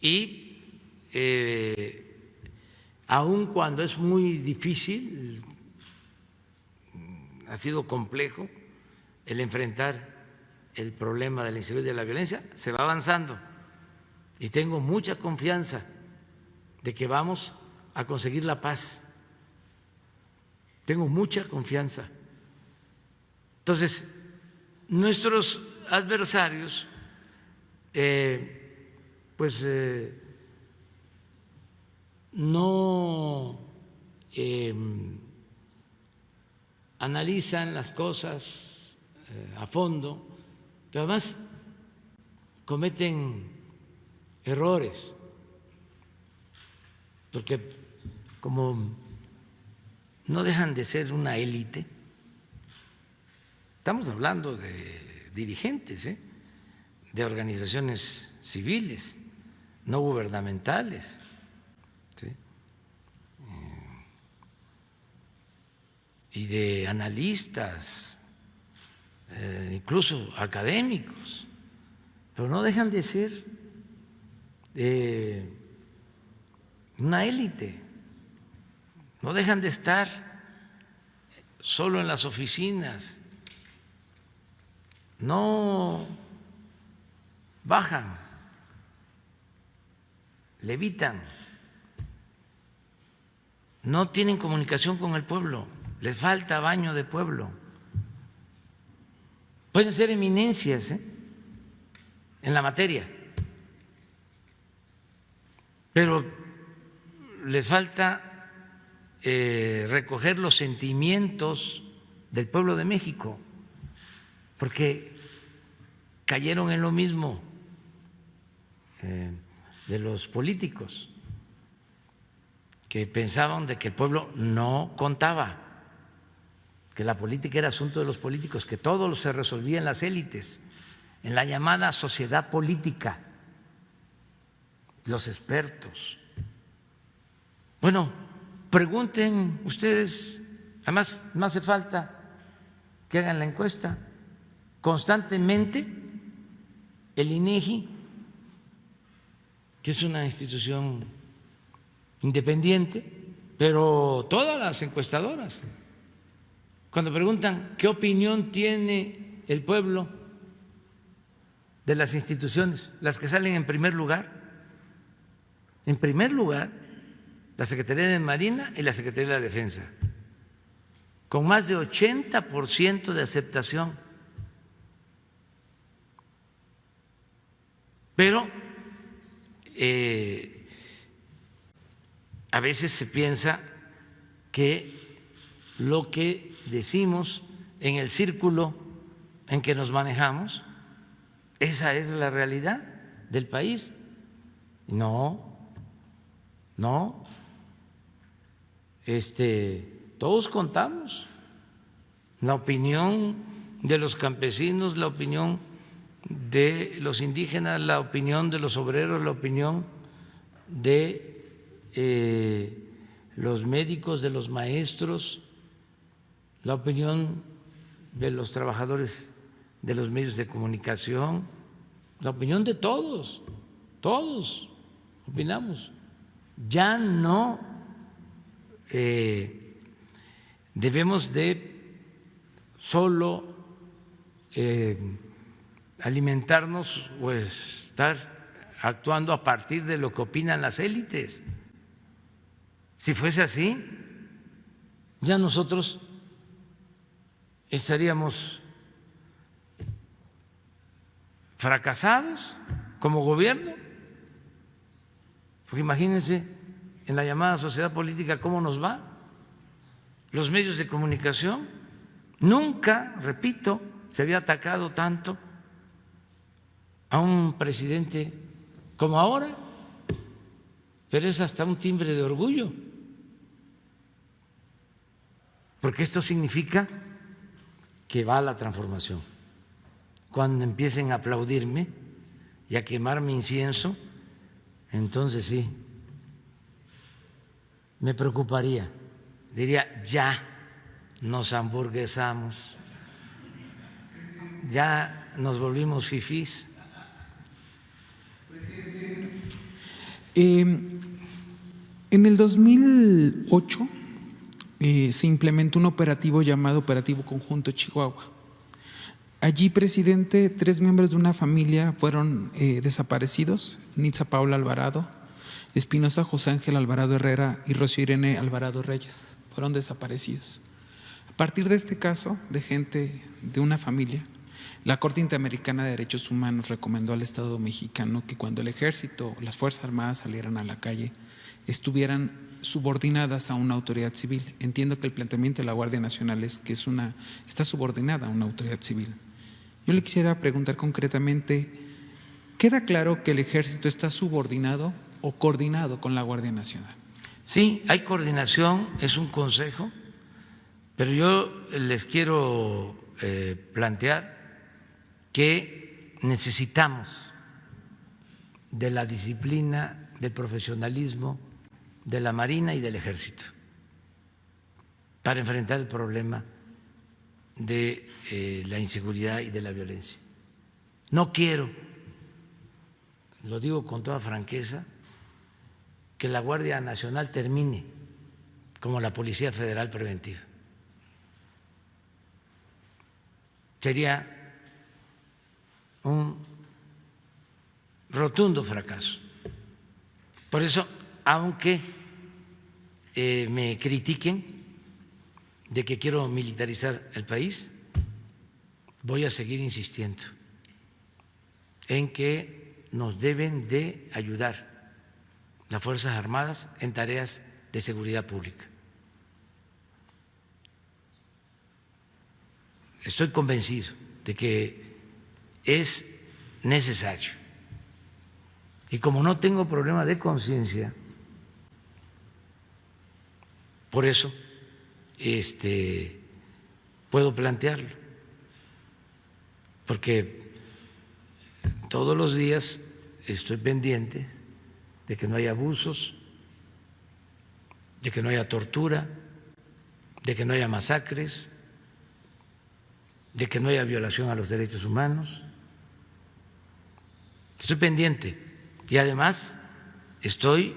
y aun cuando es muy difícil, ha sido complejo el enfrentar el problema de la inseguridad y de la violencia, se va avanzando y tengo mucha confianza de que vamos a conseguir la paz. Tengo mucha confianza Entonces, nuestros adversarios, no analizan las cosas a fondo, pero además cometen errores, porque como no dejan de ser una élite, estamos hablando de dirigentes, de organizaciones civiles, no gubernamentales, ¿sí? Y de analistas, incluso académicos, pero no dejan de ser una élite, no dejan de estar solo en las oficinas, no bajan, levitan, no tienen comunicación con el pueblo, les falta baño de pueblo. Pueden ser eminencias en la materia, pero les falta recoger los sentimientos del pueblo de México, porque cayeron en lo mismo de los políticos, que pensaban de que el pueblo no contaba, que la política era asunto de los políticos, que todo se resolvía en las élites, en la llamada sociedad política, los expertos. Bueno, pregunten ustedes, además no hace falta que hagan la encuesta, constantemente el INEGI, que es una institución independiente, pero todas las encuestadoras, cuando preguntan qué opinión tiene el pueblo de las instituciones, las que salen en primer lugar, la Secretaría de Marina y la Secretaría de la Defensa, con más de 80% de aceptación. Pero a veces se piensa que lo que decimos en el círculo en que nos manejamos, esa es la realidad del país. No, todos contamos. La opinión de los campesinos, la opinión de los indígenas, la opinión de los obreros, la opinión de los médicos, de los maestros, la opinión de los trabajadores de los medios de comunicación, la opinión de todos opinamos. Ya no debemos de solo alimentarnos o estar actuando a partir de lo que opinan las élites. Si fuese así, ya nosotros estaríamos fracasados como gobierno, porque imagínense en la llamada sociedad política cómo nos va. Los medios de comunicación, nunca, repito, se había atacado tanto a un presidente como ahora, pero es hasta un timbre de orgullo, porque esto significa que va a la transformación. Cuando empiecen a aplaudirme y a quemarme incienso, entonces sí, me preocuparía, diría, ya nos hamburguesamos, ya nos volvimos fifís. En el 2008 se implementó un operativo llamado Operativo Conjunto Chihuahua. Allí, presidente, 3 miembros de una familia fueron desaparecidos: Nitza Paula Alvarado, Espinosa José Ángel Alvarado Herrera y Rocío Irene Alvarado Reyes. Fueron desaparecidos. partir de este caso de gente de una familia, la Corte Interamericana de Derechos Humanos recomendó al Estado mexicano que cuando el Ejército o las Fuerzas Armadas salieran a la calle, estuvieran subordinadas a una autoridad civil. Entiendo que el planteamiento de la Guardia Nacional es que está subordinada a una autoridad civil. Yo le quisiera preguntar concretamente, ¿queda claro que el Ejército está subordinado o coordinado con la Guardia Nacional? Sí, hay coordinación, es un consejo, pero yo les quiero plantear que necesitamos de la disciplina, del profesionalismo de la Marina y del Ejército para enfrentar el problema de la inseguridad y de la violencia. No quiero, lo digo con toda franqueza, que la Guardia Nacional termine como la Policía Federal Preventiva. Sería un rotundo fracaso. Por eso, aunque me critiquen de que quiero militarizar el país, voy a seguir insistiendo en que nos deben de ayudar las Fuerzas Armadas en tareas de seguridad pública. Estoy convencido de que es necesario. Y como no tengo problema de conciencia, por eso puedo plantearlo, porque todos los días estoy pendiente de que no haya abusos, de que no haya tortura, de que no haya masacres, de que no haya violación a los derechos humanos. Estoy pendiente y además estoy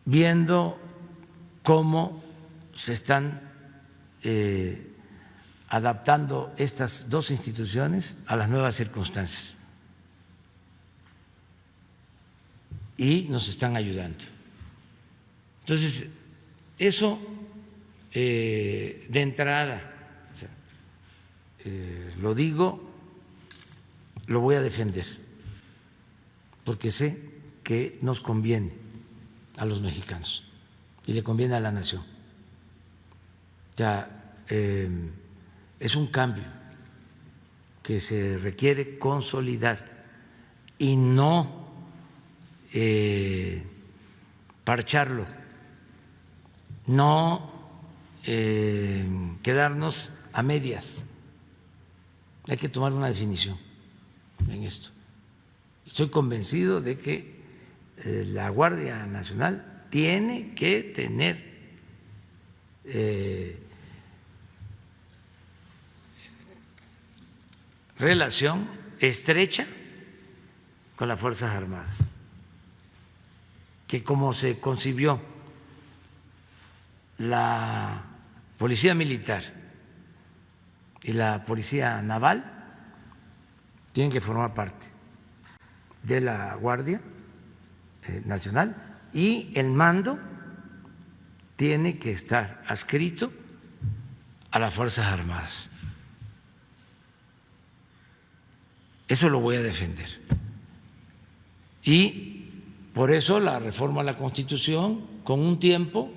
viendo cómo se están adaptando estas dos instituciones a las nuevas circunstancias y nos están ayudando. Entonces, eso de entrada, lo digo, lo voy a defender, porque sé que nos conviene a los mexicanos y le conviene a la nación. O sea, es un cambio que se requiere consolidar y no parcharlo, no quedarnos a medias. Hay que tomar una definición en esto. Estoy convencido de que la Guardia Nacional tiene que tener relación estrecha con las Fuerzas Armadas, que como se concibió la Policía Militar y la Policía Naval, tienen que formar parte de la Guardia Nacional y el mando tiene que estar adscrito a las Fuerzas Armadas. Eso lo voy a defender. Y por eso la reforma a la Constitución con un tiempo,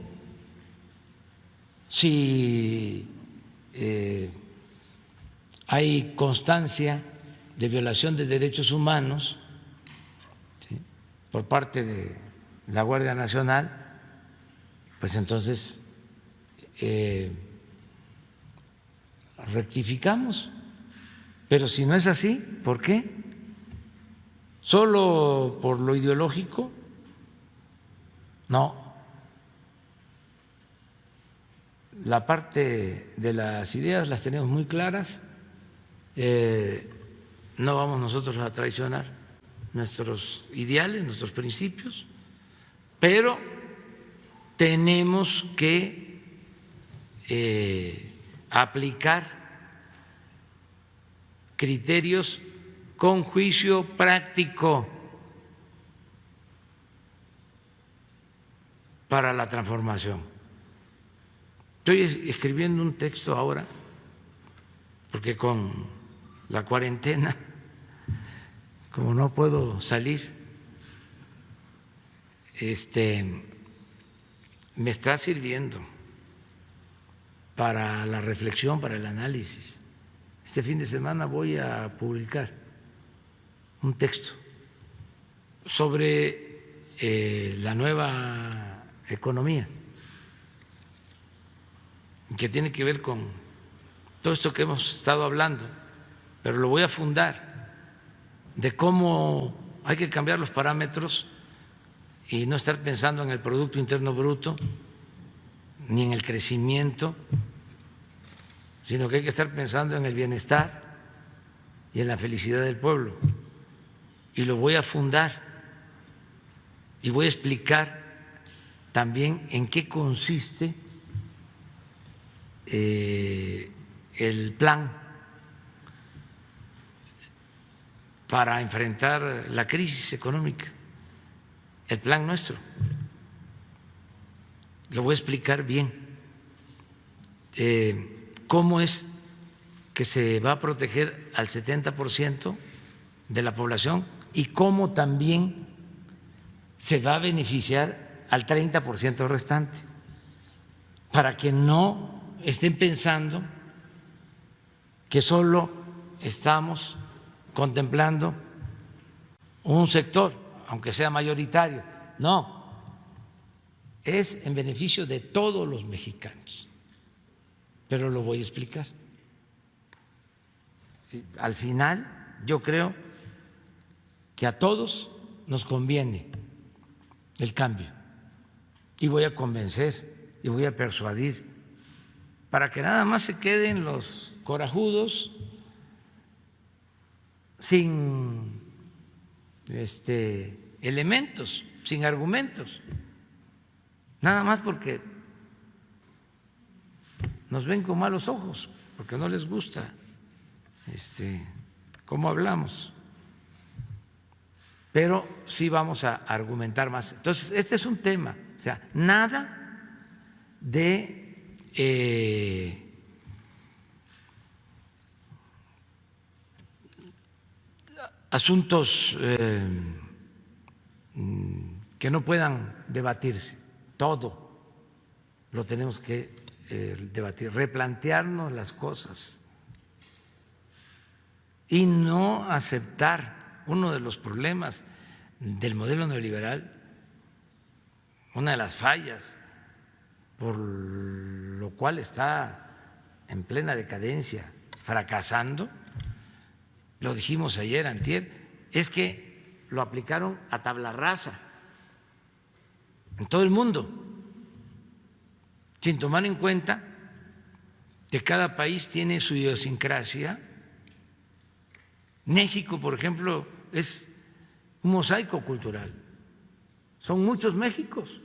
si hay constancia de violación de derechos humanos, ¿sí?, por parte de la Guardia Nacional, pues entonces rectificamos. Pero si no es así, ¿por qué? ¿Solo por lo ideológico? No. La parte de las ideas las tenemos muy claras. No vamos nosotros a traicionar nuestros ideales, nuestros principios, pero tenemos que aplicar criterios con juicio práctico para la transformación. Estoy escribiendo un texto ahora, porque con la cuarentena, como no puedo salir, me está sirviendo para la reflexión, para el análisis. Este fin de semana voy a publicar un texto sobre la nueva economía, que tiene que ver con todo esto que hemos estado hablando, pero lo voy a fundar de cómo hay que cambiar los parámetros y no estar pensando en el Producto Interno Bruto ni en el crecimiento, sino que hay que estar pensando en el bienestar y en la felicidad del pueblo. Y lo voy a fundar y voy a explicar también en qué consiste el plan para enfrentar la crisis económica, el plan nuestro. Lo voy a explicar bien. ¿Cómo es que se va a proteger al 70% de la población y cómo también se va a beneficiar al 30% restante? Para que no estén pensando que solo estamos contemplando un sector, aunque sea mayoritario. No, es en beneficio de todos los mexicanos, pero lo voy a explicar. Al final, yo creo que a todos nos conviene el cambio y voy a convencer y voy a persuadir para que nada más se queden los corajudos sin elementos, sin argumentos, nada más porque nos ven con malos ojos, porque no les gusta cómo hablamos, pero sí vamos a argumentar más. Entonces, este es un tema, o sea, nada de asuntos que no puedan debatirse, todo lo tenemos que debatir, replantearnos las cosas y no aceptar uno de los problemas del modelo neoliberal, una de las fallas por lo cual está en plena decadencia, fracasando, lo dijimos ayer, antier, es que lo aplicaron a tabla rasa en todo el mundo, sin tomar en cuenta que cada país tiene su idiosincrasia. México, por ejemplo, es un mosaico cultural, son muchos Méxicos.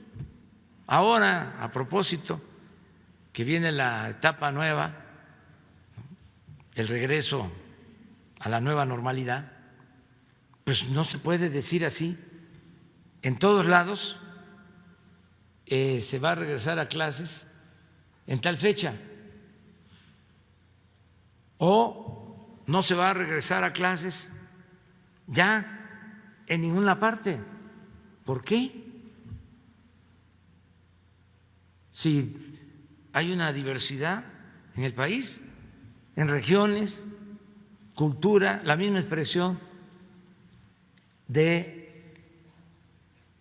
Ahora, a propósito, que viene la etapa nueva, el regreso a la nueva normalidad, pues no se puede decir así. En todos lados se va a regresar a clases en tal fecha, o no se va a regresar a clases ya en ninguna parte. ¿Por qué? Si hay una diversidad en el país, en regiones, cultura, la misma expresión de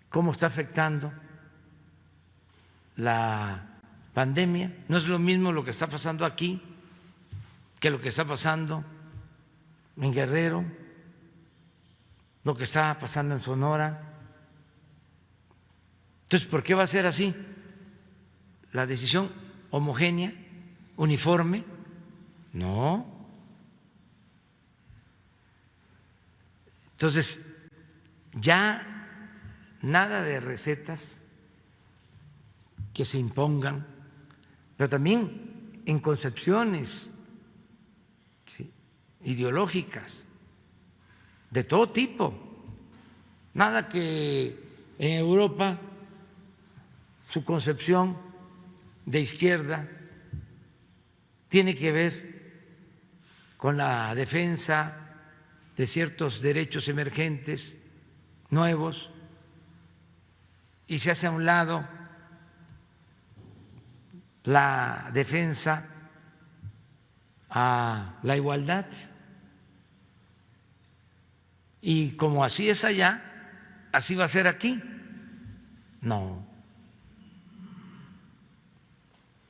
cómo está afectando la pandemia. No es lo mismo lo que está pasando aquí que lo que está pasando en Guerrero, lo que está pasando en Sonora. Entonces, ¿por qué va a ser así? La decisión homogénea, uniforme, no. Entonces, ya nada de recetas que se impongan, pero también en concepciones ideológicas de todo tipo. Nada que en Europa su concepción de izquierda tiene que ver con la defensa de ciertos derechos emergentes nuevos y se hace a un lado la defensa a la igualdad. Y como así es allá, así va a ser aquí. No,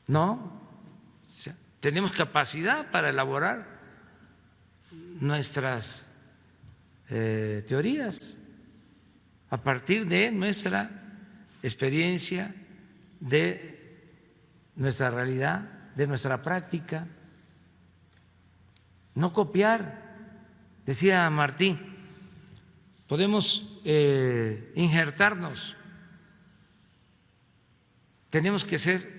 o sea, tenemos capacidad para elaborar nuestras teorías a partir de nuestra experiencia, de nuestra realidad, de nuestra práctica. No copiar, decía Martín, podemos injertarnos, tenemos que ser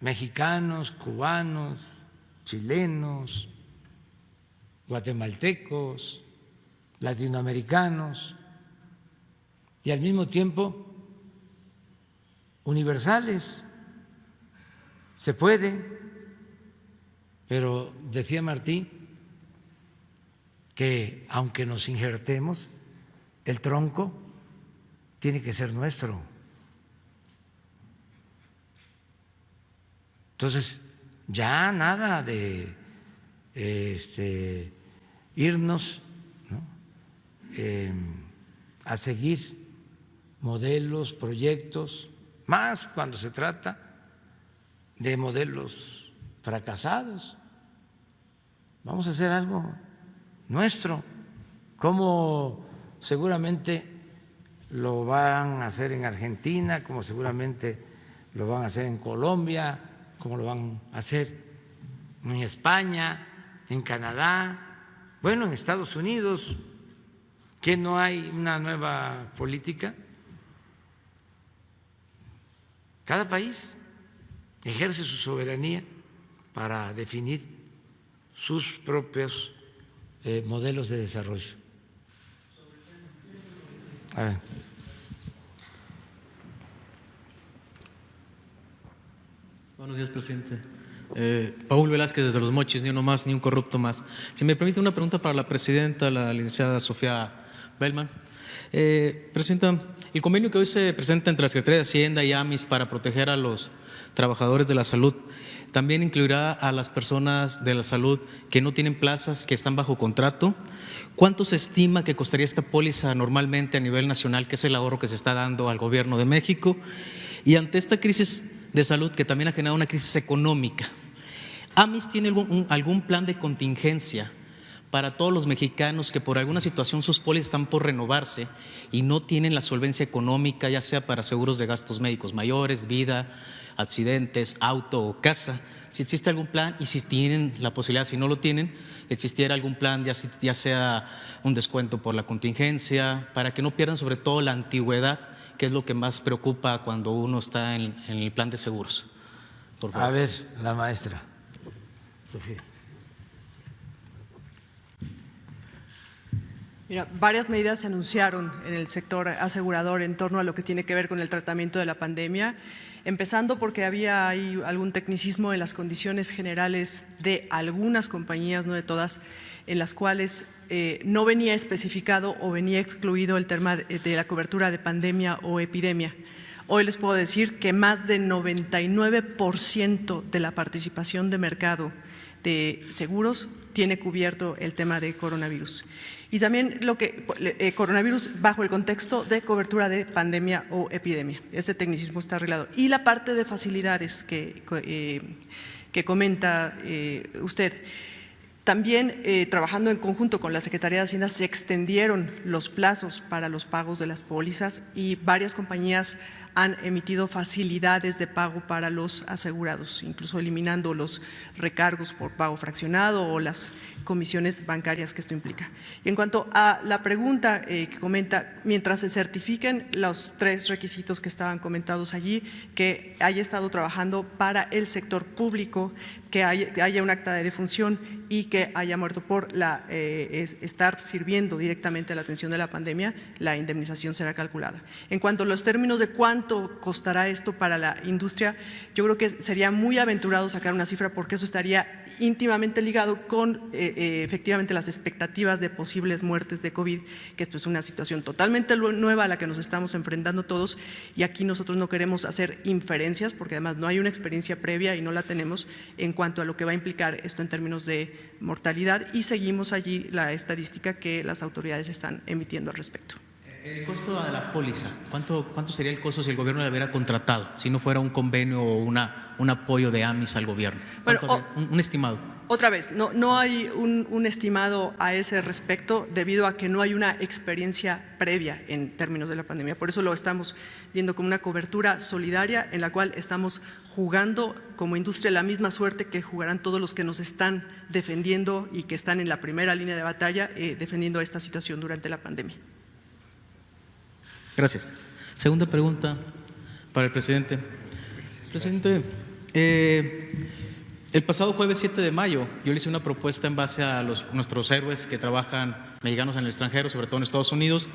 mexicanos, cubanos, chilenos, guatemaltecos, latinoamericanos y al mismo tiempo universales. Se puede, pero decía Martí que aunque nos injertemos, el tronco tiene que ser nuestro. Entonces, ya nada de irnos, ¿no?, a seguir modelos, proyectos, más cuando se trata de modelos fracasados. Vamos a hacer algo nuestro, como seguramente lo van a hacer en Argentina, como seguramente lo van a hacer en Colombia, como lo van a hacer en España, en Canadá, bueno, en Estados Unidos, que no hay una nueva política. Cada país ejerce su soberanía para definir sus propios modelos de desarrollo. A ver. Buenos días, presidente. Paul Velázquez, desde Los Mochis, ni uno más, ni un corrupto más. Si me permite una pregunta para la presidenta, la licenciada Sofía Bellman. Presidenta, el convenio que hoy se presenta entre la Secretaría de Hacienda y AMIS para proteger a los trabajadores de la salud también incluirá a las personas de la salud que no tienen plazas, que están bajo contrato. ¿Cuánto se estima que costaría esta póliza normalmente a nivel nacional, que es el ahorro que se está dando al Gobierno de México? Y ante esta crisis de salud, que también ha generado una crisis económica, ¿AMIS tiene algún plan de contingencia para todos los mexicanos que por alguna situación sus pólizas están por renovarse y no tienen la solvencia económica, ya sea para seguros de gastos médicos mayores, vida, accidentes, auto o casa? Si existe algún plan y si tienen la posibilidad, si no lo tienen, existiera algún plan, ya sea un descuento por la contingencia, para que no pierdan sobre todo la antigüedad, que es lo que más preocupa cuando uno está en el plan de seguros. Por favor. A ver, la maestra Sofía. Mira, varias medidas se anunciaron en el sector asegurador en torno a lo que tiene que ver con el tratamiento de la pandemia, empezando porque había ahí algún tecnicismo en las condiciones generales de algunas compañías, no de todas, en las cuales no venía especificado o venía excluido el tema de la cobertura de pandemia o epidemia. Hoy les puedo decir que más del 99% de la participación de mercado de seguros tiene cubierto el tema de coronavirus. Y también coronavirus bajo el contexto de cobertura de pandemia o epidemia. Ese tecnicismo está arreglado. Y la parte de facilidades que comenta usted. También trabajando en conjunto con la Secretaría de Hacienda se extendieron los plazos para los pagos de las pólizas y varias compañías han emitido facilidades de pago para los asegurados, incluso eliminando los recargos por pago fraccionado o las comisiones bancarias que esto implica. Y en cuanto a la pregunta que comenta, mientras se certifiquen los 3 requisitos que estaban comentados allí, que haya estado trabajando para el sector público, que haya un acta de defunción y que haya muerto por estar sirviendo directamente a la atención de la pandemia, la indemnización será calculada. En cuanto a los términos de cuánto costará esto para la industria, yo creo que sería muy aventurado sacar una cifra porque eso estaría íntimamente ligado con efectivamente las expectativas de posibles muertes de COVID, que esto es una situación totalmente nueva a la que nos estamos enfrentando todos, y aquí nosotros no queremos hacer inferencias porque además no hay una experiencia previa y no la tenemos en cuanto a lo que va a implicar esto en términos de mortalidad, y seguimos allí la estadística que las autoridades están emitiendo al respecto. El costo de la póliza, ¿cuánto sería el costo si el gobierno la hubiera contratado, si no fuera un convenio o un apoyo de AMIS al gobierno? Bueno, un estimado. Otra vez, no hay un estimado a ese respecto debido a que no hay una experiencia previa en términos de la pandemia. Por eso lo estamos viendo como una cobertura solidaria en la cual estamos jugando como industria la misma suerte que jugarán todos los que nos están defendiendo y que están en la primera línea de batalla defendiendo esta situación durante la pandemia. Gracias. Segunda pregunta para el presidente. Presidente, el pasado jueves 7 de mayo yo le hice una propuesta en base a nuestros héroes que trabajan mexicanos en el extranjero, sobre todo en Estados Unidos.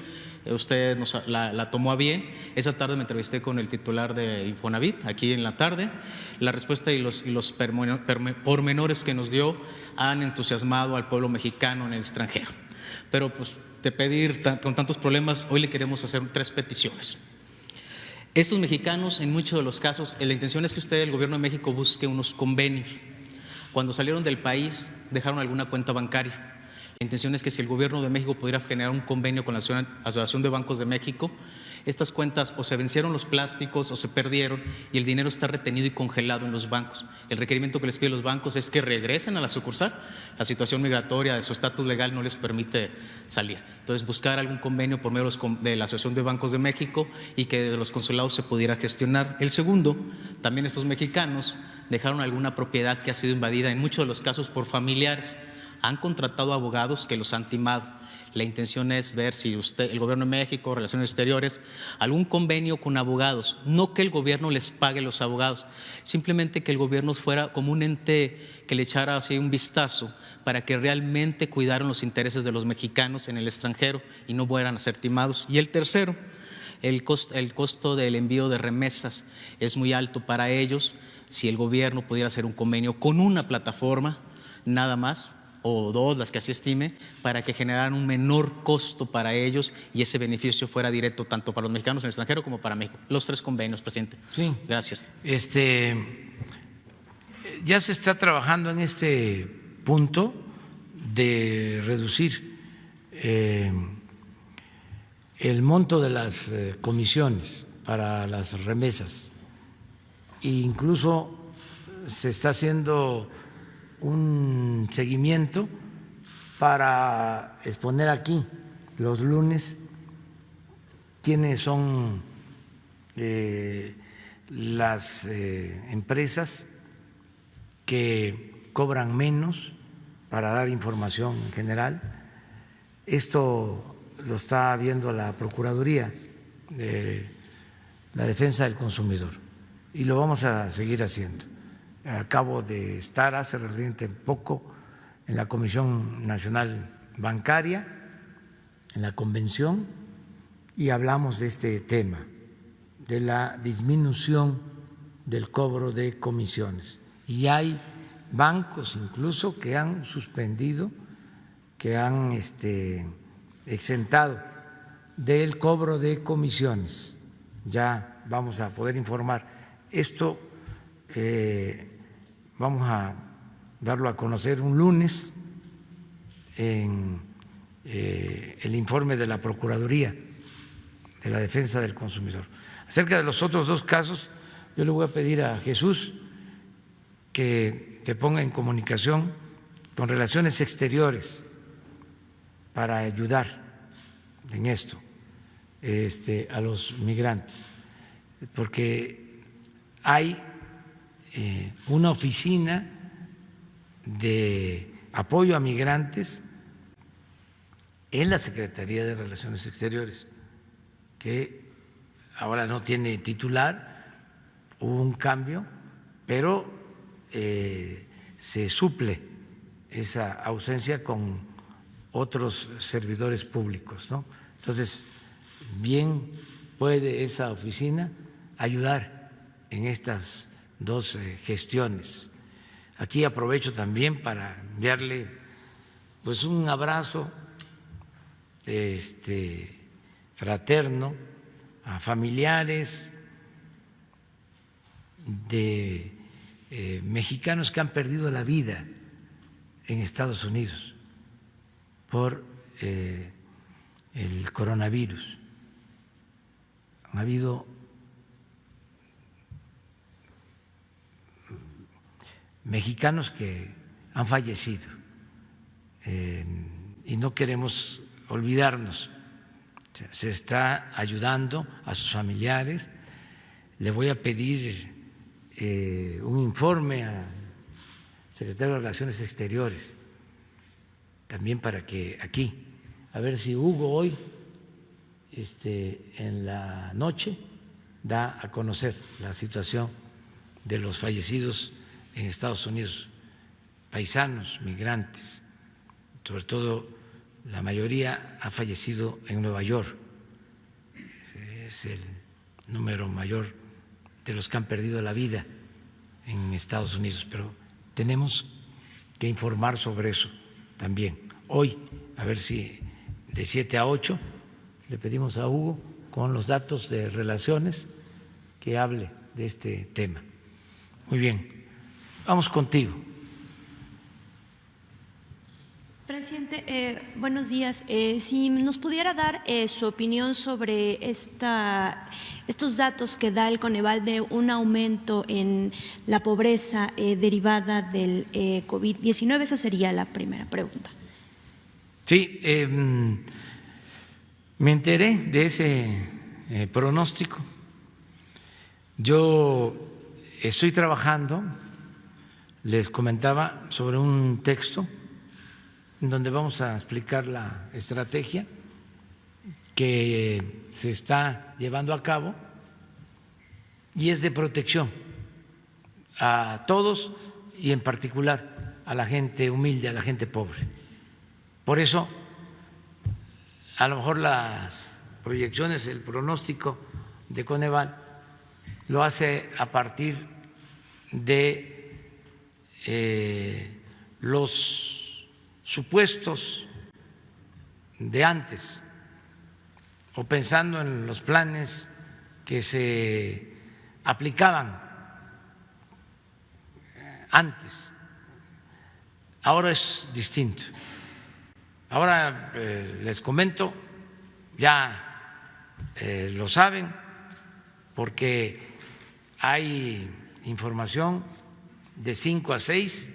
Usted la tomó a bien. Esa tarde me entrevisté con el titular de Infonavit, aquí en la tarde. La respuesta y los pormenores que nos dio han entusiasmado al pueblo mexicano en el extranjero. Pero pues de pedir con tantos problemas, hoy le queremos hacer 3 peticiones. Estos mexicanos, en muchos de los casos, la intención es que usted, el gobierno de México, busque unos convenios. Cuando salieron del país, dejaron alguna cuenta bancaria. La intención es que si el gobierno de México pudiera generar un convenio con la Asociación de Bancos de México, estas cuentas o se vencieron los plásticos o se perdieron y el dinero está retenido y congelado en los bancos. El requerimiento que les piden los bancos es que regresen a la sucursal. La situación migratoria de su estatus legal no les permite salir. Entonces, buscar algún convenio por medio de la Asociación de Bancos de México y que de los consulados se pudiera gestionar. El segundo, también estos mexicanos dejaron alguna propiedad que ha sido invadida, en muchos de los casos por familiares. Han contratado abogados que los han timado. La intención es ver si el gobierno de México, Relaciones Exteriores, algún convenio con abogados, no que el gobierno les pague los abogados, simplemente que el gobierno fuera como un ente que le echara así un vistazo para que realmente cuidaran los intereses de los mexicanos en el extranjero y no fueran a ser timados. Y el tercero, el costo del envío de remesas es muy alto para ellos. Si el gobierno pudiera hacer un convenio con una plataforma, nada más, o 2, las que así estime, para que generaran un menor costo para ellos y ese beneficio fuera directo tanto para los mexicanos en el extranjero como para México. Los 3 convenios, presidente. Sí. Gracias. Ya se está trabajando en este punto de reducir el monto de las comisiones para las remesas. E incluso se está haciendo un seguimiento para exponer aquí los lunes quiénes son las empresas que cobran menos para dar información general. Esto lo está viendo la Procuraduría de la Defensa del Consumidor y lo vamos a seguir haciendo. Acabo de estar hace relativamente poco en la Comisión Nacional Bancaria, en la convención, y hablamos de este tema, de la disminución del cobro de comisiones. Y hay bancos incluso que han suspendido, que han exentado del cobro de comisiones. Ya vamos a poder informar. Esto vamos a darlo a conocer un lunes en el informe de la Procuraduría de la Defensa del Consumidor. Acerca de los otros 2 casos, yo le voy a pedir a Jesús que te ponga en comunicación con Relaciones Exteriores para ayudar en esto a los migrantes, porque hay una oficina de apoyo a migrantes en la Secretaría de Relaciones Exteriores, que ahora no tiene titular, hubo un cambio, pero se suple esa ausencia con otros servidores públicos, ¿no? Entonces, bien puede esa oficina ayudar en estas dos gestiones. Aquí aprovecho también para enviarle pues un abrazo fraterno a familiares de mexicanos que han perdido la vida en Estados Unidos por el coronavirus. Ha habido mexicanos que han fallecido y no queremos olvidarnos. Se está ayudando a sus familiares. Le voy a pedir un informe al secretario de Relaciones Exteriores, también para que aquí, a ver si Hugo hoy, en la noche, da a conocer la situación de los fallecidos en Estados Unidos, paisanos, migrantes, sobre todo la mayoría ha fallecido en Nueva York, es el número mayor de los que han perdido la vida en Estados Unidos, pero tenemos que informar sobre eso también. Hoy, a ver si de 7 a 8 le pedimos a Hugo con los datos de relaciones que hable de este tema. Muy bien, vamos contigo. Presidente, buenos días. Si nos pudiera dar su opinión sobre estos datos que da el Coneval de un aumento en la pobreza derivada del COVID-19, esa sería la primera pregunta. Sí, me enteré de ese pronóstico. Yo estoy trabajando, les comentaba, sobre un texto en donde vamos a explicar la estrategia que se está llevando a cabo y es de protección a todos y en particular a la gente humilde, a la gente pobre. Por eso, a lo mejor las proyecciones, el pronóstico de Coneval lo hace a partir de los supuestos de antes o pensando en los planes que se aplicaban antes. Ahora es distinto. Ahora les comento, ya lo saben, porque hay información de 5 a 6,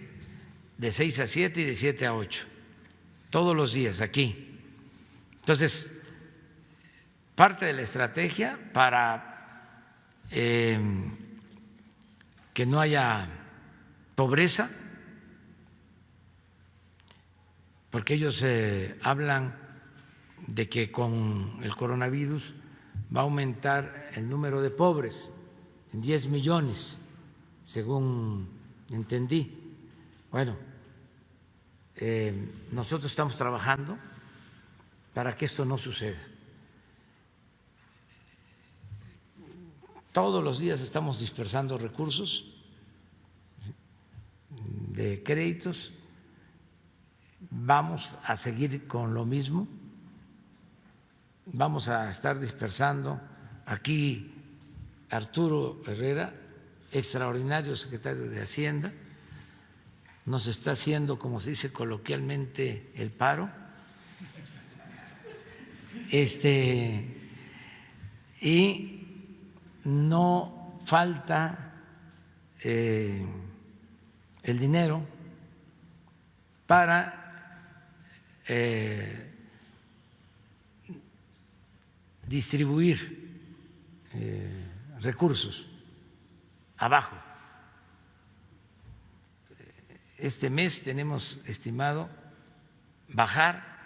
de 6 a 7 y de 7 a 8, todos los días aquí. Entonces, parte de la estrategia para que no haya pobreza, porque ellos hablan de que con el coronavirus va a aumentar el número de pobres en 10 millones, según entendí. Bueno, nosotros estamos trabajando para que esto no suceda. Todos los días estamos dispersando recursos de créditos. Vamos a seguir con lo mismo. Vamos a estar dispersando. Aquí Arturo Herrera, extraordinario secretario de Hacienda, nos está haciendo, como se dice coloquialmente, el paro. Y no falta el dinero para distribuir recursos abajo. Este mes tenemos estimado bajar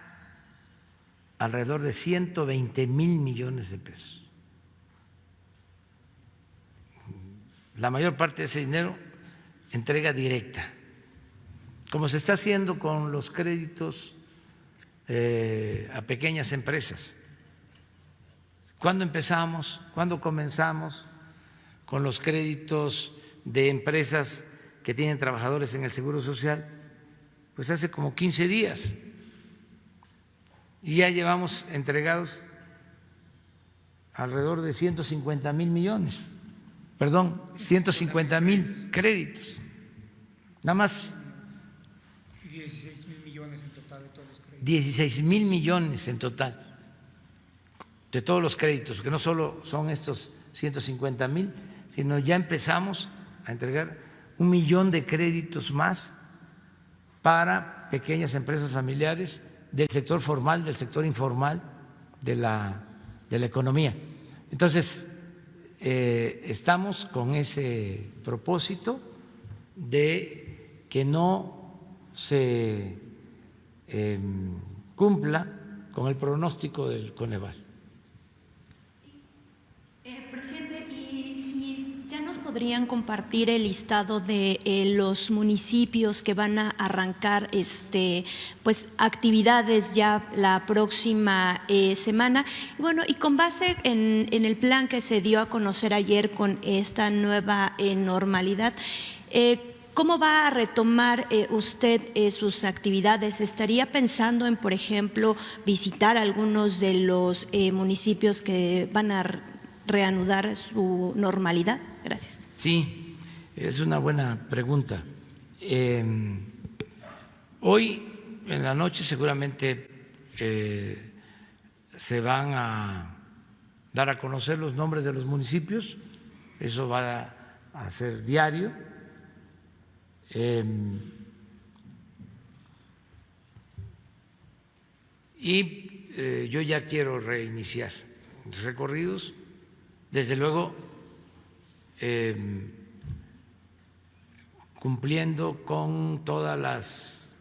alrededor de 120,000 millones de pesos. La mayor parte de ese dinero entrega directa como se está haciendo con los créditos a pequeñas empresas. ¿Cuándo empezamos? ¿Cuándo comenzamos con los créditos de empresas que tienen trabajadores en el Seguro Social? Pues hace como 15 días. Y ya llevamos entregados alrededor de 150,000 millones, perdón, 150,000 créditos. Nada más. 16,000 millones en total de todos los créditos. 16,000 millones en total de todos los créditos, que no solo son estos 150,000, sino ya empezamos a entregar 1 millón de créditos más para pequeñas empresas familiares del sector formal, del sector informal, de la economía. Entonces, estamos con ese propósito de que no se cumpla con el pronóstico del Coneval. Presidente, y si ya nos podrían compartir el listado de los municipios que van a arrancar pues actividades ya la próxima semana. Y bueno, y con base en el plan que se dio a conocer ayer con esta nueva normalidad, ¿cómo va a retomar usted sus actividades? ¿Estaría pensando en, por ejemplo, visitar algunos de los municipios que van a reanudar su normalidad? Gracias. Sí, es una buena pregunta. Hoy en la noche seguramente se van a dar a conocer los nombres de los municipios, eso va a ser diario. Y yo ya quiero reiniciar recorridos, desde luego cumpliendo con todas las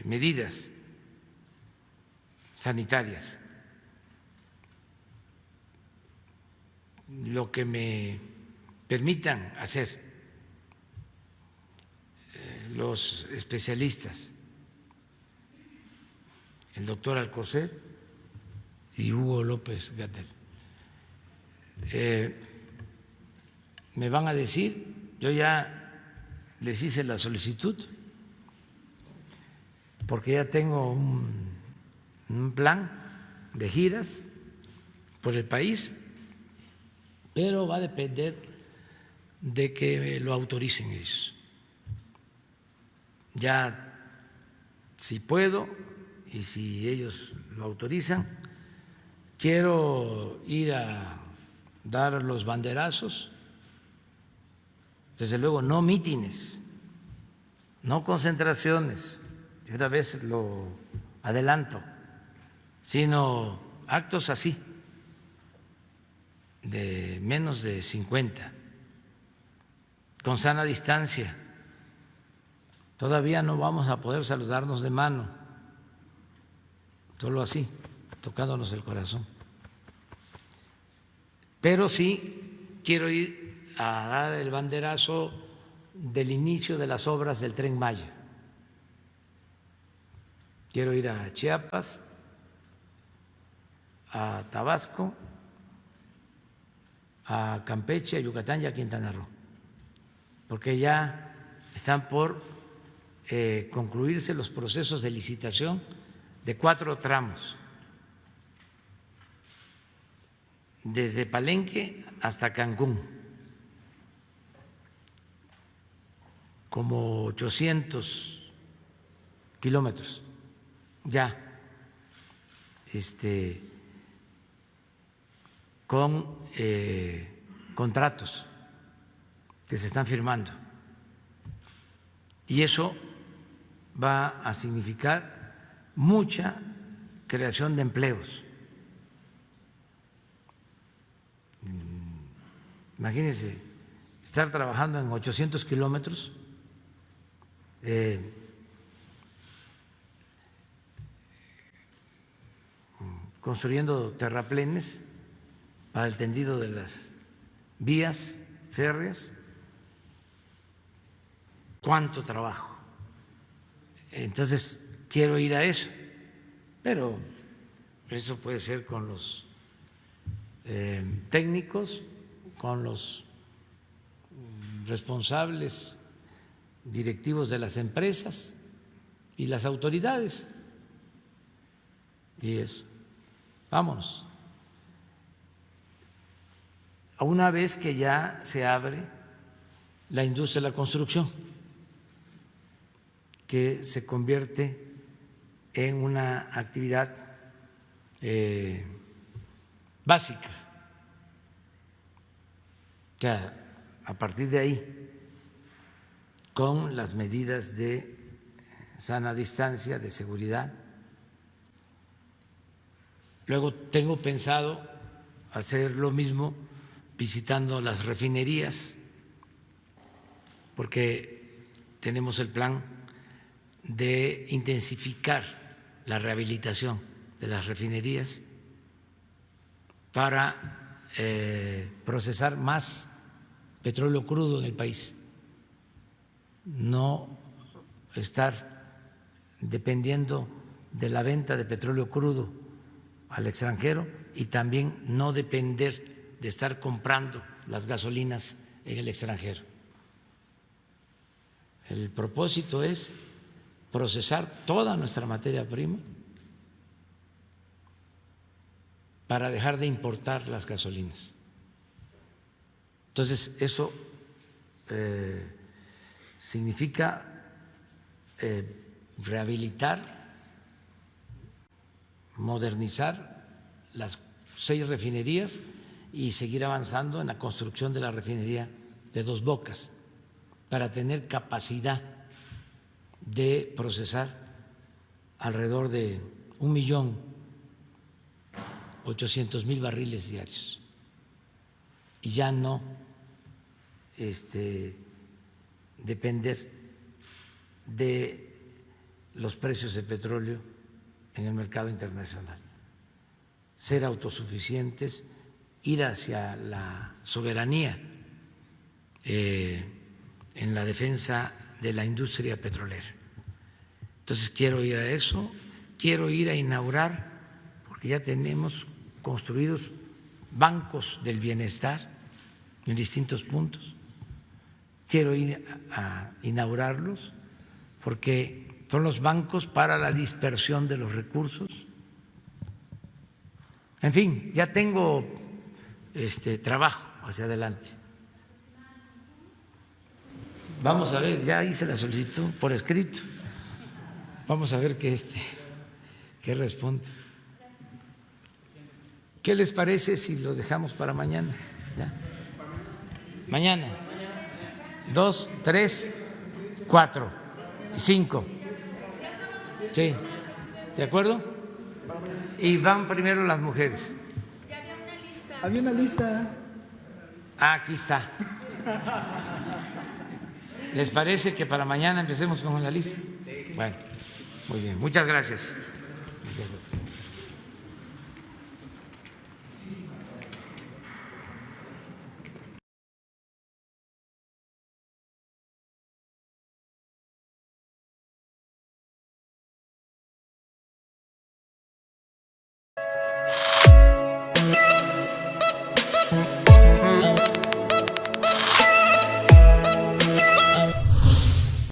medidas sanitarias, lo que me permitan hacer los especialistas, el doctor Alcocer y Hugo López-Gatell. Me van a decir, yo ya les hice la solicitud, porque ya tengo un plan de giras por el país, pero va a depender de que lo autoricen ellos. Ya, si puedo y si ellos lo autorizan, quiero ir a dar los banderazos, desde luego no mítines, no concentraciones, de una vez lo adelanto, sino actos así, de menos de 50, con sana distancia. Todavía no vamos a poder saludarnos de mano, solo así, tocándonos el corazón. Pero sí quiero ir a dar el banderazo del inicio de las obras del Tren Maya. Quiero ir a Chiapas, a Tabasco, a Campeche, a Yucatán y a Quintana Roo, porque ya están por concluirse los procesos de licitación de 4 tramos, desde Palenque hasta Cancún, como 800 kilómetros ya con contratos que se están firmando, y eso va a significar mucha creación de empleos. Imagínense estar trabajando en 800 kilómetros, construyendo terraplenes para el tendido de las vías férreas. ¿Cuánto trabajo Entonces, quiero ir a eso, pero eso puede ser con los técnicos, con los responsables directivos de las empresas y las autoridades. Y eso, vámonos. A una vez que ya se abre la industria de la construcción, que se convierte en una actividad básica. O sea, a partir de ahí, con las medidas de sana distancia, de seguridad. Luego tengo pensado hacer lo mismo visitando las refinerías, porque tenemos el plan de intensificar la rehabilitación de las refinerías para procesar más petróleo crudo en el país, no estar dependiendo de la venta de petróleo crudo al extranjero y también no depender de estar comprando las gasolinas en el extranjero. El propósito es procesar toda nuestra materia prima para dejar de importar las gasolinas. Entonces, eso significa rehabilitar, modernizar las 6 refinerías y seguir avanzando en la construcción de la refinería de Dos Bocas para tener capacidad de procesar alrededor de 1.800.000 barriles diarios y ya no depender de los precios de petróleo en el mercado internacional, ser autosuficientes, ir hacia la soberanía en la defensa de la industria petrolera. Entonces quiero ir a eso, quiero ir a inaugurar, porque ya tenemos construidos bancos del bienestar en distintos puntos. Quiero ir a inaugurarlos porque son los bancos para la dispersión de los recursos. En fin, ya tengo trabajo hacia adelante. Vamos a ver, ya hice la solicitud por escrito. Vamos a ver qué responde. ¿Qué les parece si lo dejamos para mañana? ¿Ya? Mañana. 2, 3, 4, 5. Sí, ¿de acuerdo? Y van primero las mujeres. Había una lista. Ah, aquí está. ¿Les parece que para mañana empecemos con la lista? Bueno, muy bien. Muchas gracias. Muchas gracias.